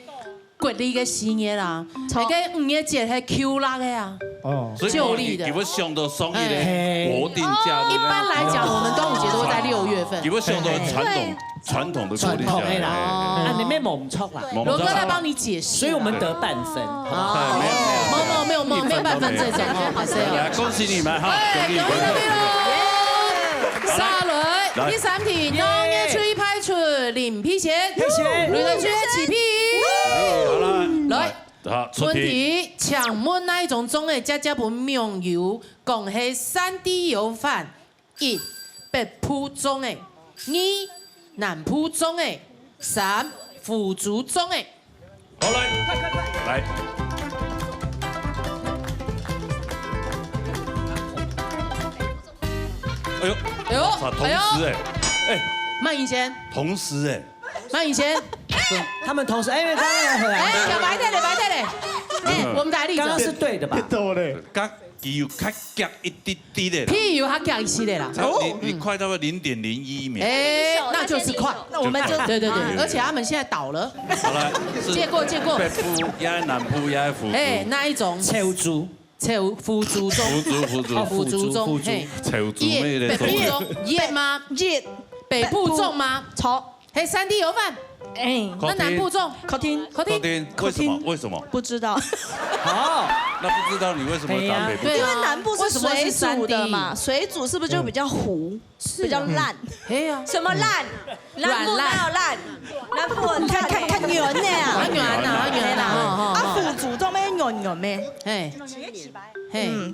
I: 國曆嘅4月啦，那個5月節係 Q 拉的呀。
F: 哦，
I: 舊曆的。
A: 你們想到雙一的國定假日。
I: 一般來講，我們端午節都會在6月份。
A: 你們想到傳統的國定假日。
C: 啊，你咩蒙錯啦？
I: 羅哥在幫你解釋，
C: 所以我們得半分。
I: 沒有半分這種哦，好
A: 來，恭喜你們哈！
I: 恭喜你們！沙雷，第3題，當日出一派出領皮錢，雷德軍起皮。
A: 好了，
I: 來。
A: 問
I: 題：請問哪一種種的家家本名油，講係3D 油飯？1. 北埔種的，2. 南埔種的，3. 腐竹種的。
A: 好來，來。哎呦，同時哎，
I: 慢一先。
A: 同時哎，
I: 慢一先。
C: 他们同时，哎，刚刚回来，
I: 小白的嘞，我们打例子，
C: 刚刚是对的吧？
F: 对嘞，
A: 刚油较夹一滴滴的，
I: 屁油它夹一些的啦。
A: 你快到0.01秒，
I: 哎，那就是快，
D: 那我们就
I: 对，而且他们现在倒了。
A: 好了，
I: 借过。
A: 北埔也南埔也腐竹，
I: 哎，那一种
C: 臭竹，
I: 腐竹中，腐竹中，嘿，
A: 臭竹妹的，
I: 北埔中叶吗？
D: 叶，
I: 北部种吗？
D: 炒，
I: 嘿，3D 油饭。 哎，那南部种
D: 口听，
A: 为什么？
D: 不知道。
C: 好，
A: 那不知道你为什么打北部？
D: 因为南部是水煮的嘛，水煮是不是就比较糊，比较烂？
I: 哎呀，
G: 什么烂？南部哪有烂？南部很
D: 看圆的呀，
I: 很圆呐。
D: 啊，腐竹都咩圆咩？
I: 嘿，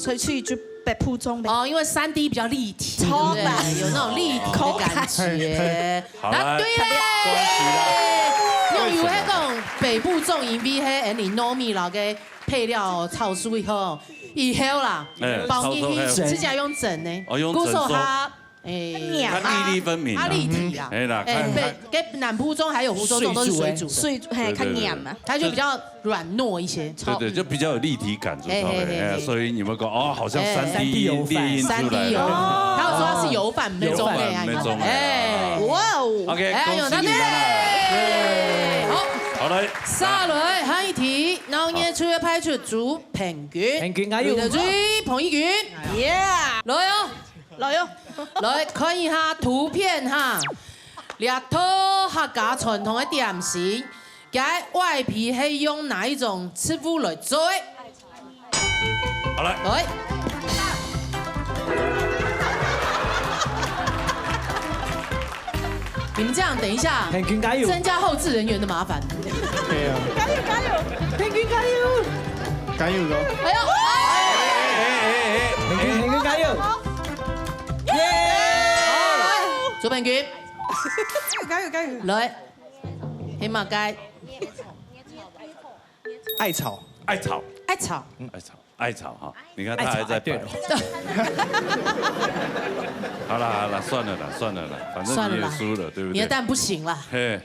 D: 所以去就北浦中
I: 哦，因为3D 比较立体，对不对？有那种立体的感觉。答对嘞！用有迄种北部种银 V 迄你糯米老嘅配料炒熟以后啦，包进去指甲用整呢，鼓手它。
A: 它粒粒分明，
I: 它立体啊，
A: 哎啦，
I: 跟南部中还有湖州种都是水煮，
D: 嘿，看黏嘛，
I: 它就比较软糯一些，
A: 对，就比较有立体感，所以你们讲哦，好像3D
I: 油饭，3D 油，他有说它是油饭那种
A: 的，
I: 哎，
D: 哇哦
A: ，OK，恭喜你们了，好嘞，
I: 下来下一题，农业处要派出主平均，
C: 平均加油，
I: 彭一军，
D: 耶，
I: 来哟。
D: 来哟，
I: 来看一下图片哈，猎兔客家传统的点心，佮外皮是用哪一种吃法来做？
A: 好来，
I: 来，你们这样等一下，
C: 平均加油，
I: 增加后置人员的麻烦。
F: 对啊，
D: 加油加油，
I: 平均加油，
F: 加油咯！
I: 哎呦，
C: 平均加油。
I: 左平均，
D: 加油加油，
I: 来，黑马街，
F: 艾草，
I: 爱炒，
A: 爱炒哈，你看他还在摆。好了，算了啦，反正你也输了，对不对？
I: 你的蛋不行啦。
A: 嘿。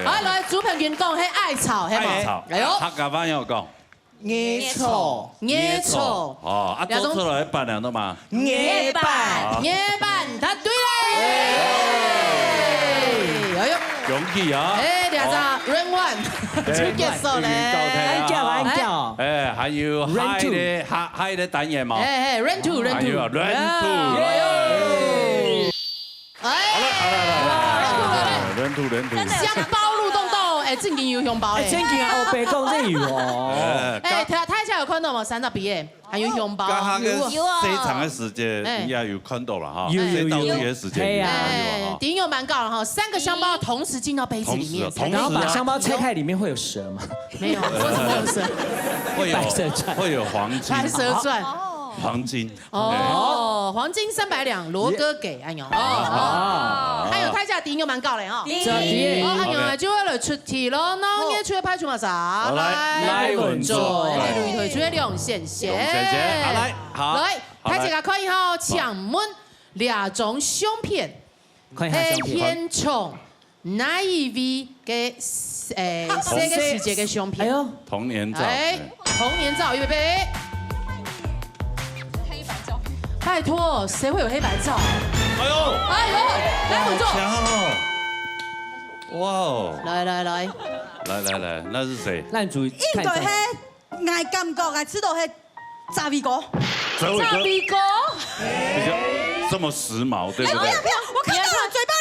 I: 好，来主平均讲，迄爱炒，
A: 爱炒，哎呦，客家话要讲。
I: 椰草，
A: 哦，啊，做出来扮两的嘛。
I: 椰板，答对嘞！哎呦，
A: 恭喜啊！
I: 哎，2个 Run One 就结束咧。
C: 安叫，
A: 哎，还有嗨的单元嘛。
I: 哎 ，Run Two，
A: 还有 Run Two。Run Two。
I: 香包入洞洞，哎，正经有香包哎。
C: 正经啊，白讲真有哦。
I: 哎，睇下有看到冇？3十毕业，还有香包。
A: 刚刚最长的时间应该有看到了哈，最到底的时间有啊。
I: 底有蛮高了哈，3个香包同时进到杯子里面，
C: 然后把香包拆开，里面会有蛇吗？
I: 没有，为什么有蛇？
A: 会有黄金。
I: 白蛇传。
A: 黄金
I: 哦，黄金300两，罗哥给安永哦，还有太价底有蛮高嘞哈，安永就为了出题咯，农业区派出嘛啥？
A: 来稳坐，
I: 绿腿区两线线，
A: 好来，好，
I: 来，太价个看一下，抢问2种胸片，偏重哪一位嘅3个时节嘅胸片？哎呦，
A: 童年照，
I: 童年照，预备。拜托，谁会有黑白照？
A: 哎呦，
I: 来稳住！
A: 哇哦！
I: 来，
A: 那是谁？
C: 烂主
D: 应该係愛感覺，愛吃到係炸味哥。
A: 炸
I: 味哥，
A: 這麼時髦，對不對？
D: 不要，我看到了，嘴巴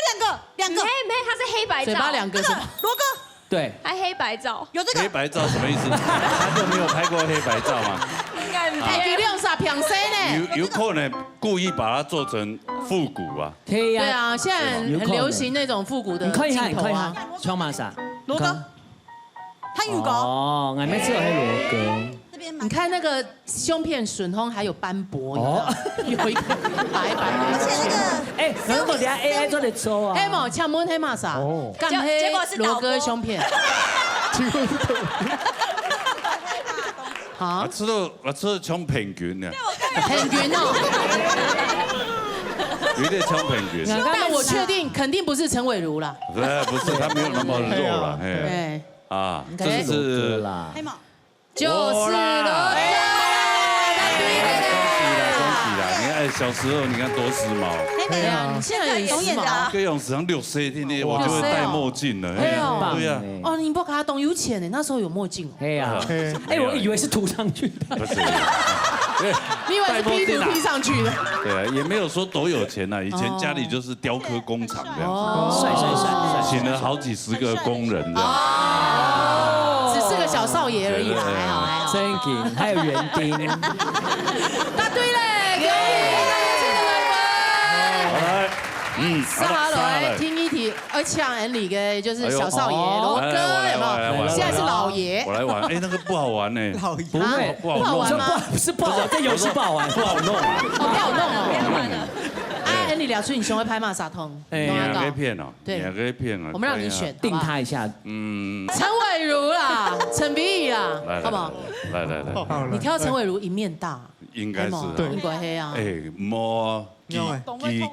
D: 兩個。
J: 没，他是黑白照。
I: 嘴巴2個是吧？
D: 羅哥。
C: 对，
J: 还黑白照。
D: 有這個。
A: 黑白照什麼意思？他就沒有拍過黑白照嗎？
J: 應該唔係。
I: 佢用啥平生呢？
A: 有可能故意把它做成復古啊。
I: 對啊，現在很流行那種復古的鏡頭啊。
C: 你看一下，穿嘛啥？
D: 羅哥，他有個。
C: 哦，我沒吃過黑羅哥。
I: 你看那個胸片筍紅還有斑駁，有一個白白的。
D: 而且那個，
C: 哎，如果等下 AI 做得出啊。
I: 黑毛搶問黑嘛啥？
J: 結果是
I: 羅哥胸片。
A: 好，我吃到搶平均呢。
I: 平均哦。
A: 有點搶平均。
I: 但我確定肯定不是陳偉如啦。
A: 不是，他沒有那麼肉了。哎，啊，這是
D: 黑毛。
I: 就是了，
A: 恭喜啦！你看，小時候你看多時髦。
I: 對啊，你現在很時髦。
A: 跟泳池上60天天，我就會戴墨鏡了。
I: 對啊，
A: 對啊。
I: 哦，你不卡懂有錢呢，那時候有墨鏡。
C: 對呀。哎，我以為是塗上去的。
A: 不是。
I: 你以為是 P 圖 P 上去的？
A: 對啊，也沒有說多有錢吶，以前家裡就是雕刻工廠這樣
C: 子。帥，
A: 請了好幾十個工人這樣。
I: 是個小少爺而已啦，還好。
C: 真勁，還有園丁。答
I: 對嘞，恭喜大家取得冠軍。
A: 好來，
K: 沙来听一题，抢 N 里的就是小少爷罗哥，有没有？现在是老爷。
A: 我来玩，哎，那个不好玩呢。
C: 不会，
K: 不好玩吗？
C: 不是不好玩，这游戏不好玩，
A: 不好弄。
K: 不好弄哦。哎，你聊出你胸会拍马撒通，
A: 两个片哦，
K: 对，
A: 两个片啊。
K: 我们让你选，
C: 定他一下。
K: 陈伟如啦，陈碧仪啦，好不好？
A: 来，
K: 你挑陈伟如一面大，
A: 应该是
K: 应该黑啊。
A: 哎，莫。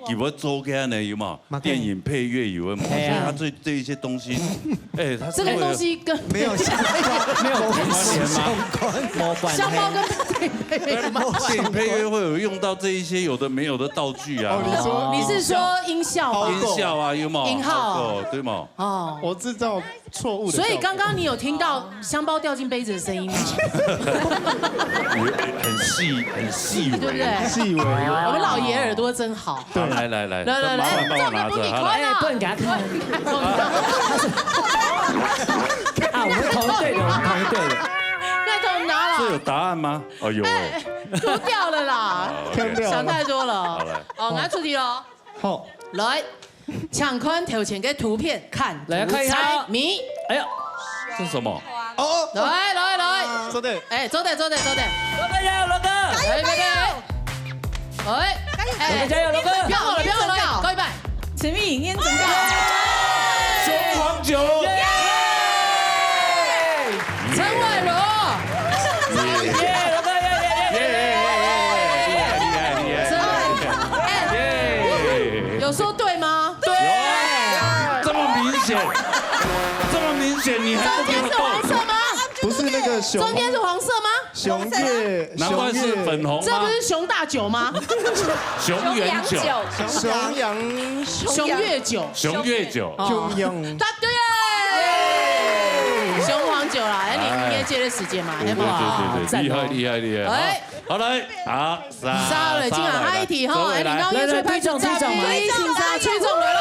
A: 给我做开呢有嘛？电影配乐有嘛？他这一些东西，哎，他
K: 这个东西跟
F: 没有相关，
A: 没有关
K: 香包跟电
A: 影配乐会有用到这一些有的没有的道具啊。
K: 你是说音效吗？
A: 音效啊，有嘛？
K: 音号
A: 对吗？
F: 哦，我制造错误的。
K: 所以刚刚你有听到香包掉进杯子的声音吗？
A: 很细微，
K: 对不对？
F: 细微。
K: 我们老爷耳朵真好。
A: 对，来，麻烦帮我拿着。
K: 哎，
C: 不能给他看。啊，我们同一队的，
K: 那种拿了。
A: 这有答案吗？哦，有。
K: 丢掉了啦，想太多了。
A: 好来，
K: 哦，拿出题喽。
F: 好，
K: 来，抢坤头前给图片看，
C: 来看一下。
K: 迷，
C: 哎呦，
A: 这是什么？
F: 哦，
K: 来，
F: 走的，
K: 哎，走的。
C: 罗哥加油，罗哥！
K: 哎，
C: 加油，罗哥！
K: 不要了，高一半。
D: 陈碧莹验证到。
A: 雄黄酒。
K: 陈伟如。
C: 罗哥
K: 耶！有说对吗？
C: 对。
A: 这么明显，你还不给我
K: 动？黄色吗？
F: 不是那个熊。
K: 中间是黄色吗？
F: 熊月，
A: 难怪是粉红吗？
K: 这不是熊大酒吗？
A: 熊原酒，
K: 熊月酒，
A: 熊月酒，
K: 答对耶！雄黄酒啦，哎，你也借了时间嘛，
A: 对，厉害。哎，好来，好，
K: 杀了，今晚还一题哈，哎，你刚刚因为拍中嘛，推进杀吹中了喽，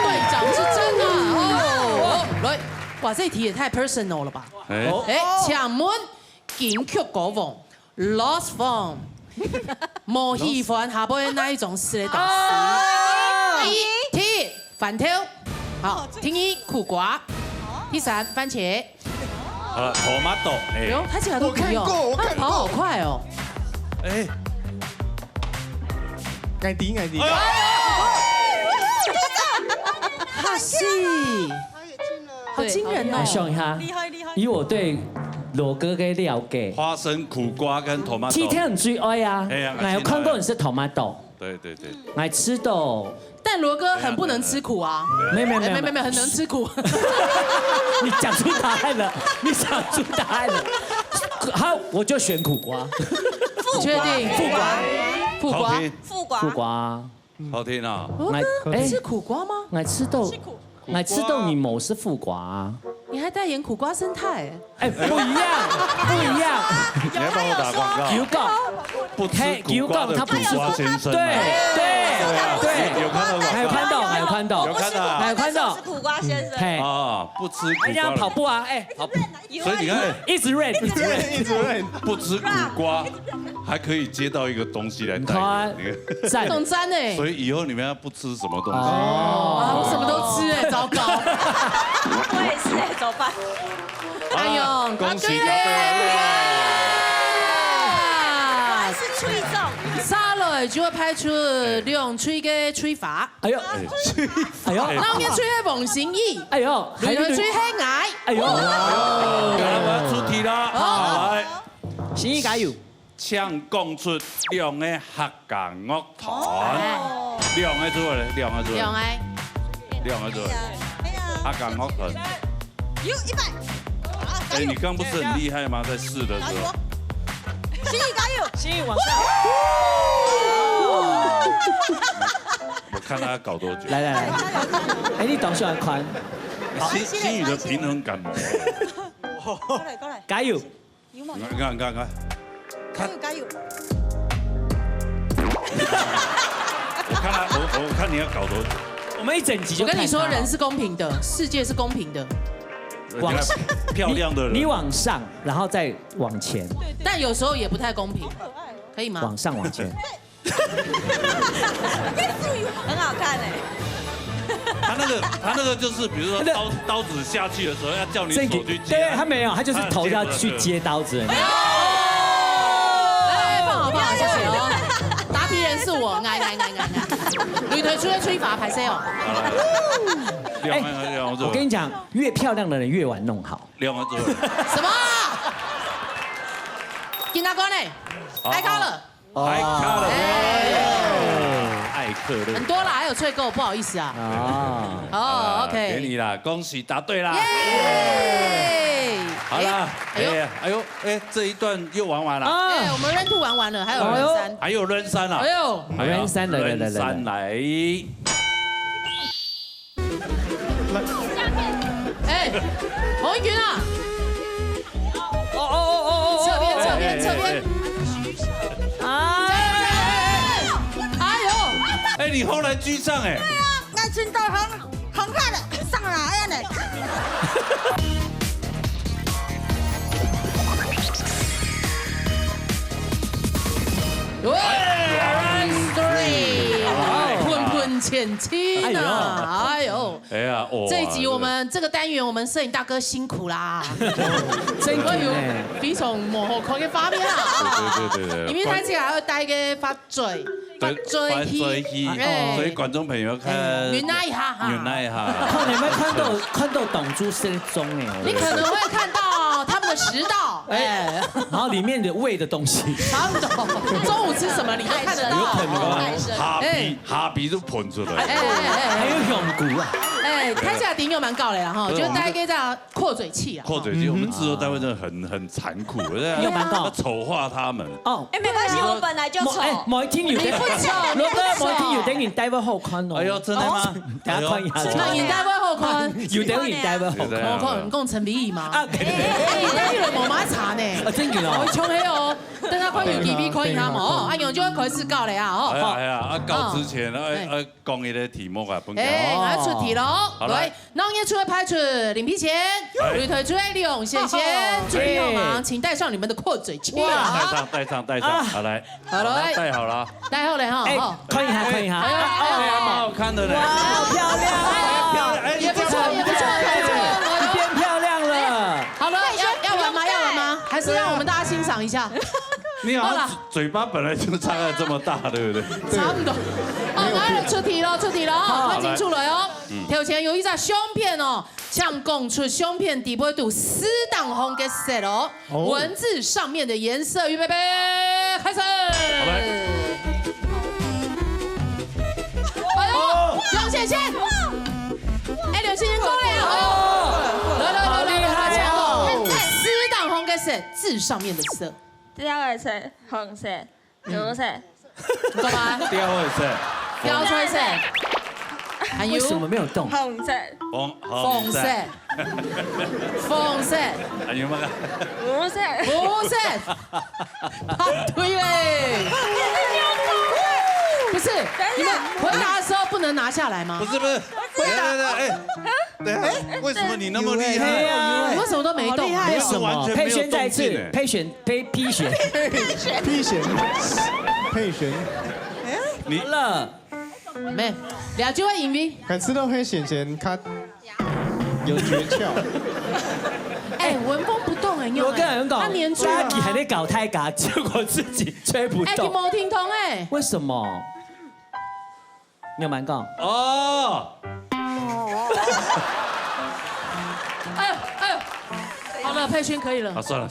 K: 队长是真的哦，来，哇，这题也太 personal 了吧？哎，抢门。金曲歌王 Lost Phone， 冇喜欢下边那一种事的东西。一题反挑，好，听一苦瓜，第三番茄。
A: tomato，
K: 哎呦，他起来都可以哦，他跑好快哦。
F: 哎，矮迪，
K: 哈西，好惊人哦！
C: 想一下，
D: 厉害。
C: 以我对罗哥的了解，
A: 花生、苦瓜跟 tomato。
C: 今天很最爱啊！我有看过你是 tomato。
A: 对。
C: 爱吃豆。
K: 但罗哥很不能吃苦啊。
C: 没，很
K: 能吃苦。
C: 你讲出答案了，好，我就选苦瓜。
K: 确定？
C: 苦瓜。
A: 好听啊！
K: 罗哥吃苦瓜吗？
C: 爱吃豆。爱吃豆，你某是苦瓜啊。
K: 你还代言苦瓜生态？
C: 哎，不一样。
A: 你要帮我打广告。
C: 牛告
A: 不吃苦瓜的苦瓜先生。
C: 对，
A: 有看到吗？
C: 还有看到。
J: 是苦瓜先生。
A: 啊，不吃苦瓜。
C: 这样跑步啊，哎，跑步。
A: 所以你看，
C: 一直 run，
A: 不吃苦瓜，还可以接到一个东西来代言。
C: 赞，
K: 懂赞哎。
A: 所以以后你们要不吃什么东西？
K: 我什么都吃哎，糟糕。
J: 我也是哎，怎么办？
K: 哎呦，
A: 恭喜
K: 答
J: 对！是吹中。
K: 杀了就会拍出用吹嘅吹法。
C: 哎呦，
K: 那我们吹係黃善義。
C: 哎呦，
K: 你就吹係矮。
C: 哎呦，
A: 我要出題啦！來，
C: 善義加油！
A: 唱講出兩個客家樂團，兩個組嚟。客家樂團。
D: 100。
A: 哎，你剛不是很厲害嗎？在試的時候。
D: 心怡加油！
C: 心怡往上。
A: 我看他要搞多久。
C: 來，哎，你當上款。
A: 心怡的平衡感。
D: 過來。
C: 加油！
A: 你看。
D: 加油！
A: 我看你要搞多久。
C: 我們一整集就。
K: 我跟你說，人是公平的，世界是公平的。
A: 漂亮的人，
C: 你往上，然後再往前。
K: 但有時候也不太公平，可以嗎？
C: 往上往前。
J: 很好看哎。
A: 他那个就是，比如说刀子下去的时候，要叫你手去接。
C: 对，他没有，他就是头要去接刀子。
K: 来，放好，谢谢哦。答题人是我，来，女腿出来吹法排谁哦？
C: 我跟你讲，越漂亮的人越晚弄好。
A: 什
K: 么？金大哥呢？爱卡了。
A: 艾克乐。
K: 很多啦，还有翠购，不好意思啊。OK。
A: 给你啦，恭喜答对啦。好啦，这一段又玩完了。
K: 我们 Run 2玩完了，还有 Run 3。
A: 还有 Run 3啊。
C: Run 3来。
K: 洪一群啊！侧边。
A: 你后来居上哎。
D: 对啊，爱情导航看的上哪样的？喷前期呢？哎呦！这一集我们这个单元，我们摄影大哥辛苦啦，真係非常幕後佢嘅畫面啦。對。裡面睇起來還要帶個發嘴。
A: 所以觀眾朋友看，
K: 原來一下，
C: 看你們看到董珠失蹤哎，
K: 你可能會看到他們的食道，
C: 然後裡面的胃的東西，
K: 差不多，中午吃什麼你都看得到，
A: 蝦皮都噴出來，
C: 還有胸骨啊，
K: 睇下頂又蠻高的啦哈，就帶個這樣擴嘴器啊，
A: 擴嘴器，我們製作單位真的很殘酷，
C: 又蠻高，
A: 醜化他們。
G: 哦，沒關係，我本來就醜。
C: 某一天有啲，羅哥某一天有等於帶位後寬哦。
A: 哎呦，真的嗎？
C: 大家看一下。
K: 你帶位後寬，
C: 有等於帶位後寬。
K: 我講共陳美儀嘛。你帶位冇買茶呢？
C: 真嘅咯。
K: 我衝起哦，等下看有幾筆看一下嘛。哦，阿楊就開始教你啊。哦。
A: 係啊，教之前講一個題目啊，本。
K: 我要出題咯。來，那我們出來派出領皮前，女腿出來利用先注意好嗎？請帶上你們的擴嘴器啊。
A: 帶上，好來，帶好了。
K: 帶好了哈。
C: 看一下。
A: 蠻好看的嘞。
C: 哇，漂亮，
K: 也不錯。
C: 你變漂亮了。
K: 好了，要玩嗎？還是讓我們大家欣賞一下？
A: 你好像嘴巴本來就差得這麼大，對不對？
K: 差不多。好，來出題了，看清楚了喲。頭前有一隻胸片哦，像供出胸片底部度4檔紅嘅色哦，文字上面的顏色，預備，開始。劉倩倩，劉倩倩過來哦，來，4檔紅嘅色，字上面的色。
J: 第二個是紅色、綠色，
K: 你幹嘛？
A: 第二位是
K: 標出色，還有
C: 為什麼沒有動？
J: 紅色、
K: 紅色，
A: 還有嗎？
J: 綠色，
K: 對嘞。不是，你們回答的時候不能拿下來嗎？
A: 不是，回答為什麼你那麼厲害？
K: 你為什麼都沒動？
C: 為什麼？佩璇再一次，佩璇。你了，
K: 沒，2句話引名。
F: 敢吃到佩璇，他有訣竅。
K: 文風不動哎，
C: 我跟人講，
K: 他黏住了。
C: 自己還在搞太嘎，結果自己吹不動。
K: 你沒聽懂哎？
C: 為什麼？你有蠻講
A: 哦。
K: 哎呦，好了，佩璇可以了。
A: 啊，算了，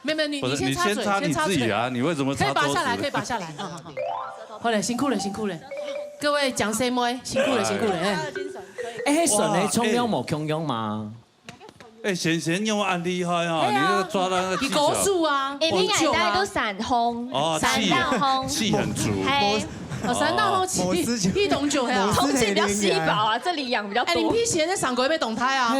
K: 沒，你
A: 先插你自己啊，你為什麼插桌子？
K: 可以拔下來。好了，辛苦了，各位講誰妹，辛苦了。
C: 哎，順你衝腰冇強腰嗎？
A: 賢用很厲害啊，你那個抓到那個技巧。
K: 高數啊，
J: 你眼袋都閃紅，閃到紅，
A: 氣很足。
K: 閃到紅氣動就係啊，
J: 空氣比較稀薄啊，這裡氧比較多。
K: 你屁鞋在上個月被動胎啊？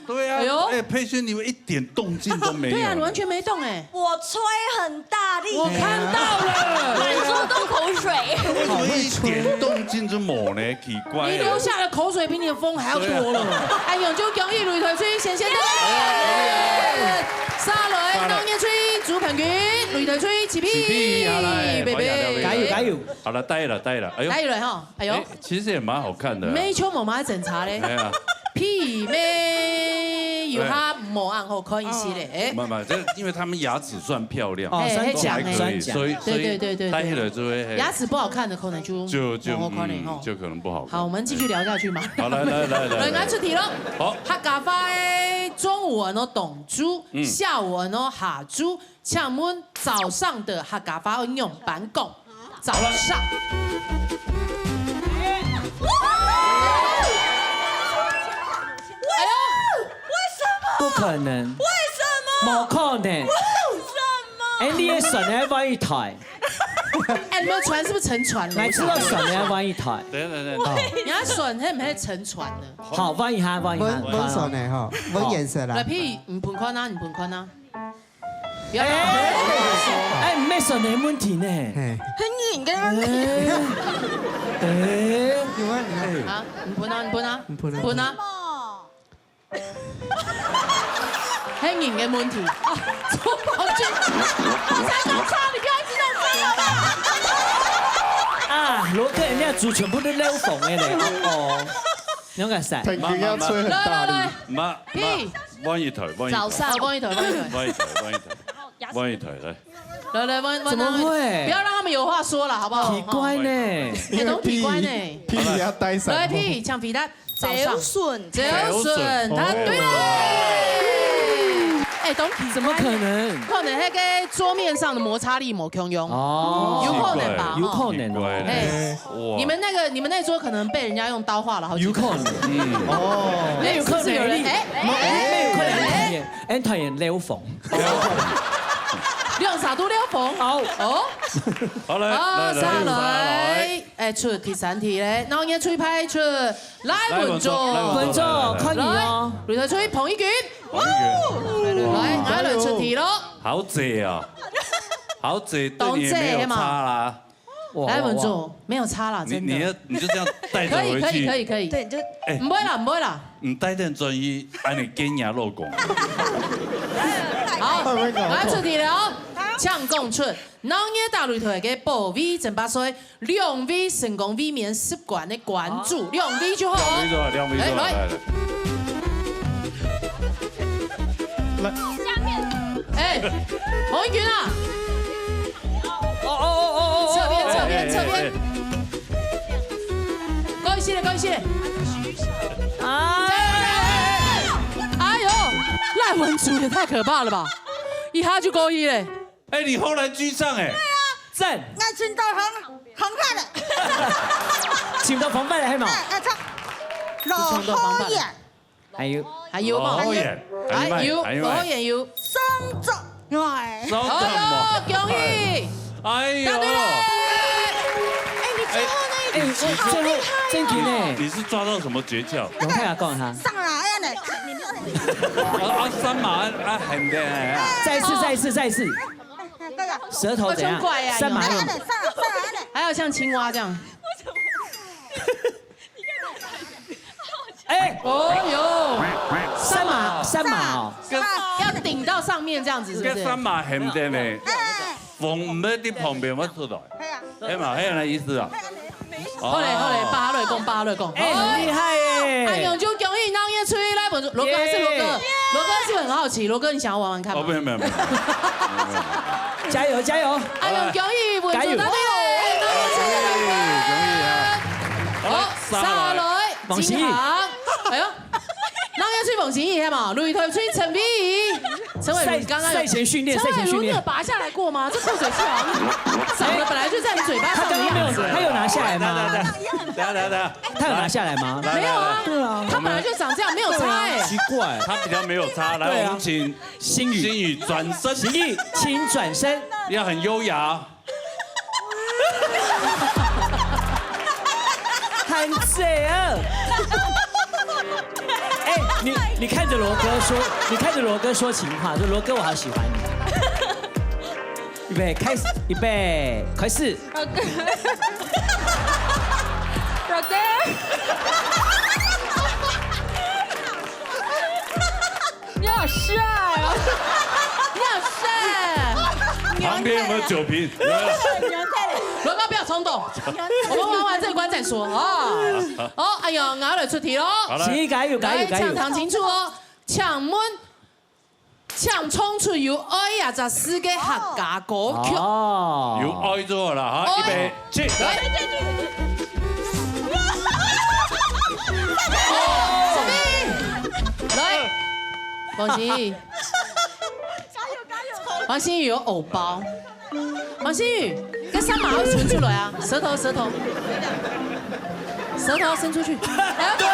A: 對啊，佩璇你們一點動靜都沒有。
K: 對啊，你完全沒動哎。
D: 我吹很大力。
K: 我看到了，
J: 滿桌都口水。
A: 為什麼一點動靜就冇呢？奇怪。
K: 你流下的口水比你的風還要多了。哎呦，就恭喜女腿出現先的。沙雷，当年吹竹盆云，擂台吹起屁，
C: 加油加油！
A: 好了，待了，哎呦，
K: 待了哈，哎呦，
A: 其实也蛮好看的。
K: 美秋某马整茶嘞，屁妹有他某暗后看一些嘞，
A: 慢慢，这因为他们牙齿算漂亮，
C: 酸讲酸讲，
A: 所以
K: 对，
A: 待了就会
K: 牙齿不好看的可能就
A: 可能不好看。
K: 好，我们继续聊下去嘛。
A: 好，来，
K: 来出题了。
A: 好，
K: 客家话的中午文哦董猪，下午文哦下猪，请问早上的客家话用板讲，早上。哎呦，
C: 为什么？不可能。
G: 为什么？
C: 冇可能。
G: 为什么？
C: 哎，你也选了玩一台。
K: 哎，你们船是不是沉船了？
C: 哪知道选了玩一台？
A: 对。
K: 你要选係唔係沉船呢？
C: 好，玩一下。
F: 我選嚟嗬，我顏色啦。
K: 來譬如唔判坤啊，不要
C: 哎，唔係選你問題呢。
G: 很硬嘅。
K: 啊，唔判啊。很硬嘅問題。周寶君，你才剛差，你不要一直弄這個吧。
C: 啊，羅哥，人家組全部都溜縫嘅嚟。哦，你講曬。
F: 平均要吹很大力。
A: 媽，彎一腿。
K: 早上，彎一腿。來，
C: 怎麼會？
K: 不要讓他們有話說了，好不好？
C: 奇怪呢，
K: 你都奇怪呢。
F: 屁要帶上。
K: 來，屁搶皮蛋。
G: 折筍，
K: 答對了。哎，董皮
C: 怎麼可能？
K: 可能那個桌面上的摩擦力冇強用。
C: 哦，
K: 有可能吧？
C: 有可能哦。
K: 哎，你們那桌可能被人家用刀劃了好幾。
C: 有可能。
K: 哦，那有可能有人
C: 有可能，N 團人溜縫。
K: 用啥都溜縫。
A: 好來，
K: 沙來，哎，出第三題咧，然後嘢吹派出來文作，
C: 可以哦。
K: 擂台吹彭一卷，來，艾倫出題咯。
A: 好謝啊，好謝，對你沒有差啦。
K: 來文作沒有差啦，真的。
A: 你就這樣帶着回去。
K: 可以。
G: 對，你就
K: 唔會啦。
A: 唔帶點專業，按你驚訝老公。
K: 好，來出題了。搶講出，當嘢大擂台嘅保衛正把所兩位成功避免習慣的關注，兩位就好。
A: 兩位做，來。
J: 下面。
K: 哎，洪一軍啊！側邊。高一些。哎呦，賴文竹也太可怕了吧！一下就高一嘞。
A: 哎，你後來居上哎。
C: 正。
G: 愛情到很快的。
C: 情到澎湃的係嘛？
G: 老好眼。
K: 還有嘛？
A: 好眼。
G: 雙足愛。
K: 恭喜！
A: 哎呦。
K: 答對了。哎，你最後那一題好
C: 真勁呢！
A: 你是抓到什麼訣竅？
C: 我看下講下。
G: 上來呀你。
A: 三馬很的。
C: 再一次。舌頭怎樣？三馬用。
K: 還要像青蛙這樣。
C: 哎，
K: 哦呦，
C: 三馬哦，
K: 要頂到上面這樣子，是不是？
A: 三馬很的呢，風唔喺啲旁邊乜出來？係嘛？係那意思啊？
K: 好嘞，巴雷公，
C: 哎，很厲害耶！
K: 安永就恭喜當夜吹來本羅哥還是羅哥？羅哥是不是很好奇？羅哥，你想要玩玩看嗎？
A: 沒有。
C: 加油！
K: 安永恭喜文竹答對了，當夜吹來本。好，沙雷，金航，哎呦，當夜吹馮賢義係嘛？擂台吹陳碧儀，陳偉倫剛剛
C: 賽前訓練，
K: 你有拔下來過嗎？這口水氣好像長得本來就在你嘴巴上的樣子。
C: 他有拿下來嗎？
A: 等，
C: 他有拿下來嗎？
K: 沒有啊，對啊，他本來就長這樣，沒有差哎。
C: 奇怪，
A: 他比較沒有差。來，我們請心宇轉身，
C: 心宇請轉身，
A: 要很優雅。
C: 很正啊！哎，你看着羅哥說情話，說羅哥我好喜歡你。預備開始，預備開始。
J: 羅哥，你好帥啊！
A: 旁边有没有酒瓶？
K: 罗哥不要冲动，我们玩完这关再说啊。哦，哎呦，我来出题喽。
C: 是加油加油加油！
K: 抢堂清楚哦，抢冲出有爱呀14个客家歌曲。
C: 哦，
A: 有爱咗啦嚇，預備起。
K: 来，王心宇，王心宇有藕包，王心宇，跟三马要存出来啊，舌头伸出去，
C: 对，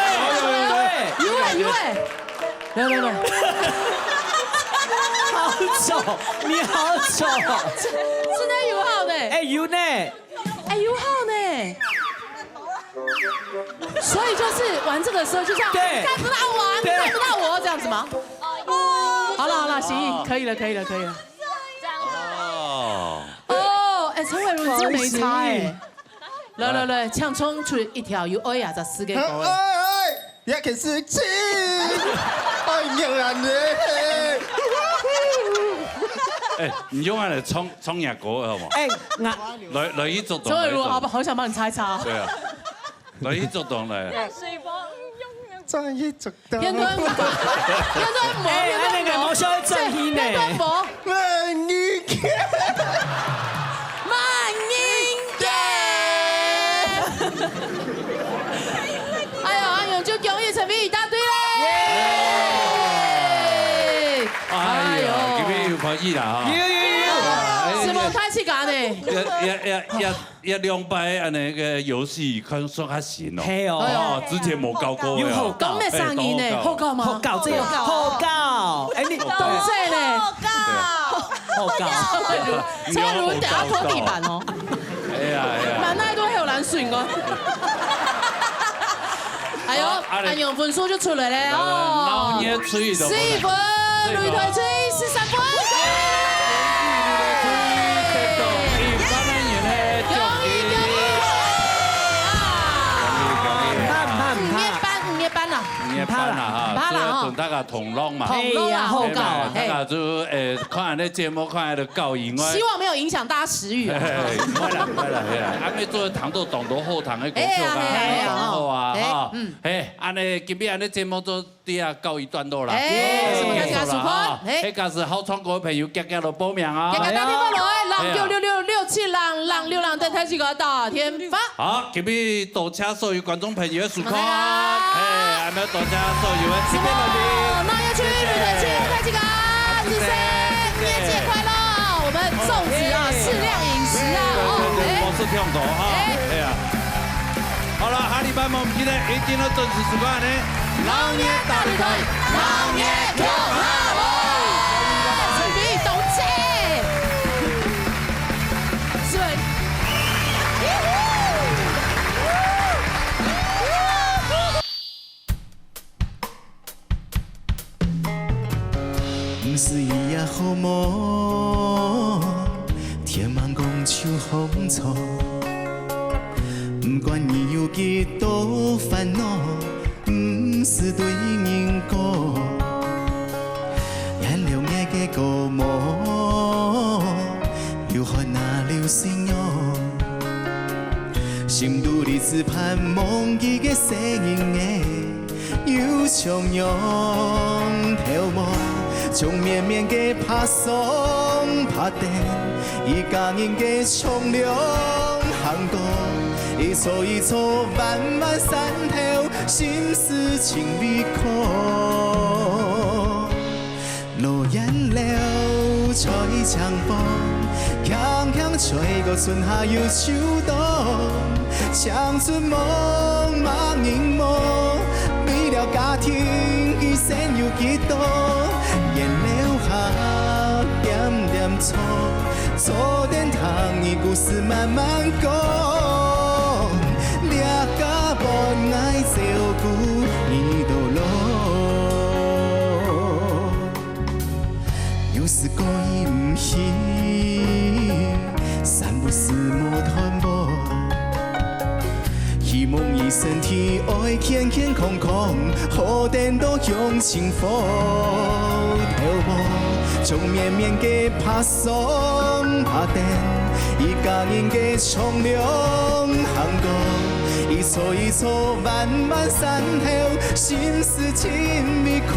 K: 有来，
C: 好丑，你好丑，
K: 真的有好呢，
C: 哎有呢，
K: 有好呢。所以就是玩这个时候就这样，看不到我，你看不到我这样子吗？好了，行，可以了。
J: 这样
K: 哎，陈伟儒真没差哎。来，抢冲出一条有爱呀14個歌。
F: 也可是情，哎呀嘞！
A: 哎，你用下嚟衝日歌好冇？
C: 哎，
A: 來一作動。
K: 陳偉儒，好想幫你猜猜。
A: 對啊，來一作動嚟。
F: 在一作動。
K: 片段冇，
C: 我想正氣呢。
F: 慢一點。
K: 哎呦，就恭喜陳飛宇答對啦！
A: 哎呦，今日又可以啦
K: 嚇！什麼開始講呢？
A: 一兩擺安尼個遊戲，看算較新哦。
C: 係哦，
A: 之前冇教過。
C: 要學教。
K: 講咩聲音呢？學教嗎？
C: 學教，即係學教。哎，你
K: 懂這呢？
C: 學教。
K: 陳偉儒，你等下拖地板哦。
A: 係啊。
K: 蠻耐都係有人選個。哎呦，安永分數就出來了哦。11分，呂推吹13分。
A: 5班啦嚇，即係同大家同樂嘛。
K: 係啊，好教啊。
A: 大家就看下啲節目，看下啲教以外。
K: 希望沒有影響大家食慾啊。
A: 係啦，阿妹做堂都當到好堂嘅工作啊，好啊嚇。安尼今日安尼節目都啲啊告一段落啦。
K: 什麼大家收看？
A: 迄個是好唱歌嘅朋友，夾夾嚟報名啊。
K: 夾夾打電話來，浪66667浪流浪的台幾個打電話。
A: 好，今日多謝所有觀眾朋友嘅收看。還沒有多謝所有嘅這邊來賓。
K: 那要去呂推去台幾個日生年節快樂！我們粽子啊，適量飲食啊。
A: 我是聽到哈。係啊。好了，下禮拜我們記得一定要準時收看呢。老年大呂推，老年跳哈喎。
K: 陳飛宇懂這。是吧？
F: 不是伊也好梦，天茫講秋風草，不管你有幾多煩惱，不是對人講，眼流眼嘅個夢，又何那流星用，心肚裡只盼望伊嘅聲音嘅有重陽跳舞。從綿綿嘅拍鬆拍電，伊感應嘅沖涼行過，一錯一錯慢慢散透，心思情未可。落眼淚在창風，強強吹過春夏又秋冬，青春夢茫凝望，為了家庭犧牲有幾多？眼流下點點錯，錯點糖的故事慢慢講，掠甲無愛照顧你都落，有時故意唔去，散不是無團無，希望伊身體愛健健康康，好點都用幸福。從綿綿嘅拍鬆拍打电，伊甲人家冲凉行过，伊错一错，慢慢散后，心思真迷苦。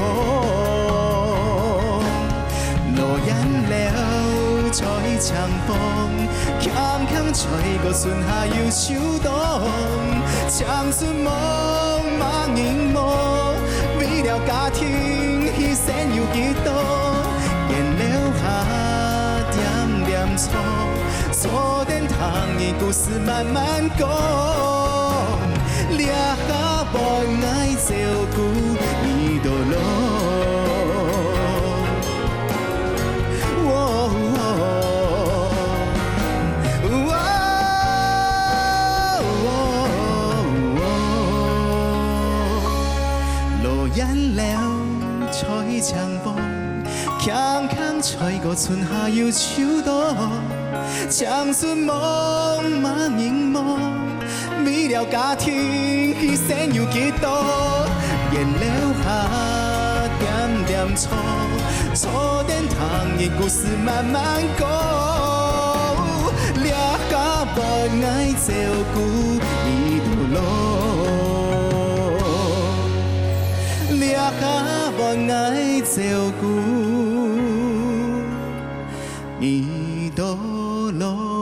F: 落眼了，吹长风，强强吹过春夏又秋冬，青春梦梦凝梦，为了家庭牺牲有几多？燃料下点点错，错点糖的故事慢慢讲，掠下无爱照顾伊堕落。眼了吹长风，强强吹过春夏又秋冬，青春梦梦凝梦，为了家庭牺牲有几多？燃料下点点错，错点糖的故事慢慢讲，掠下无爱照顾伊堕落。掠下无爱照顾伊堕落。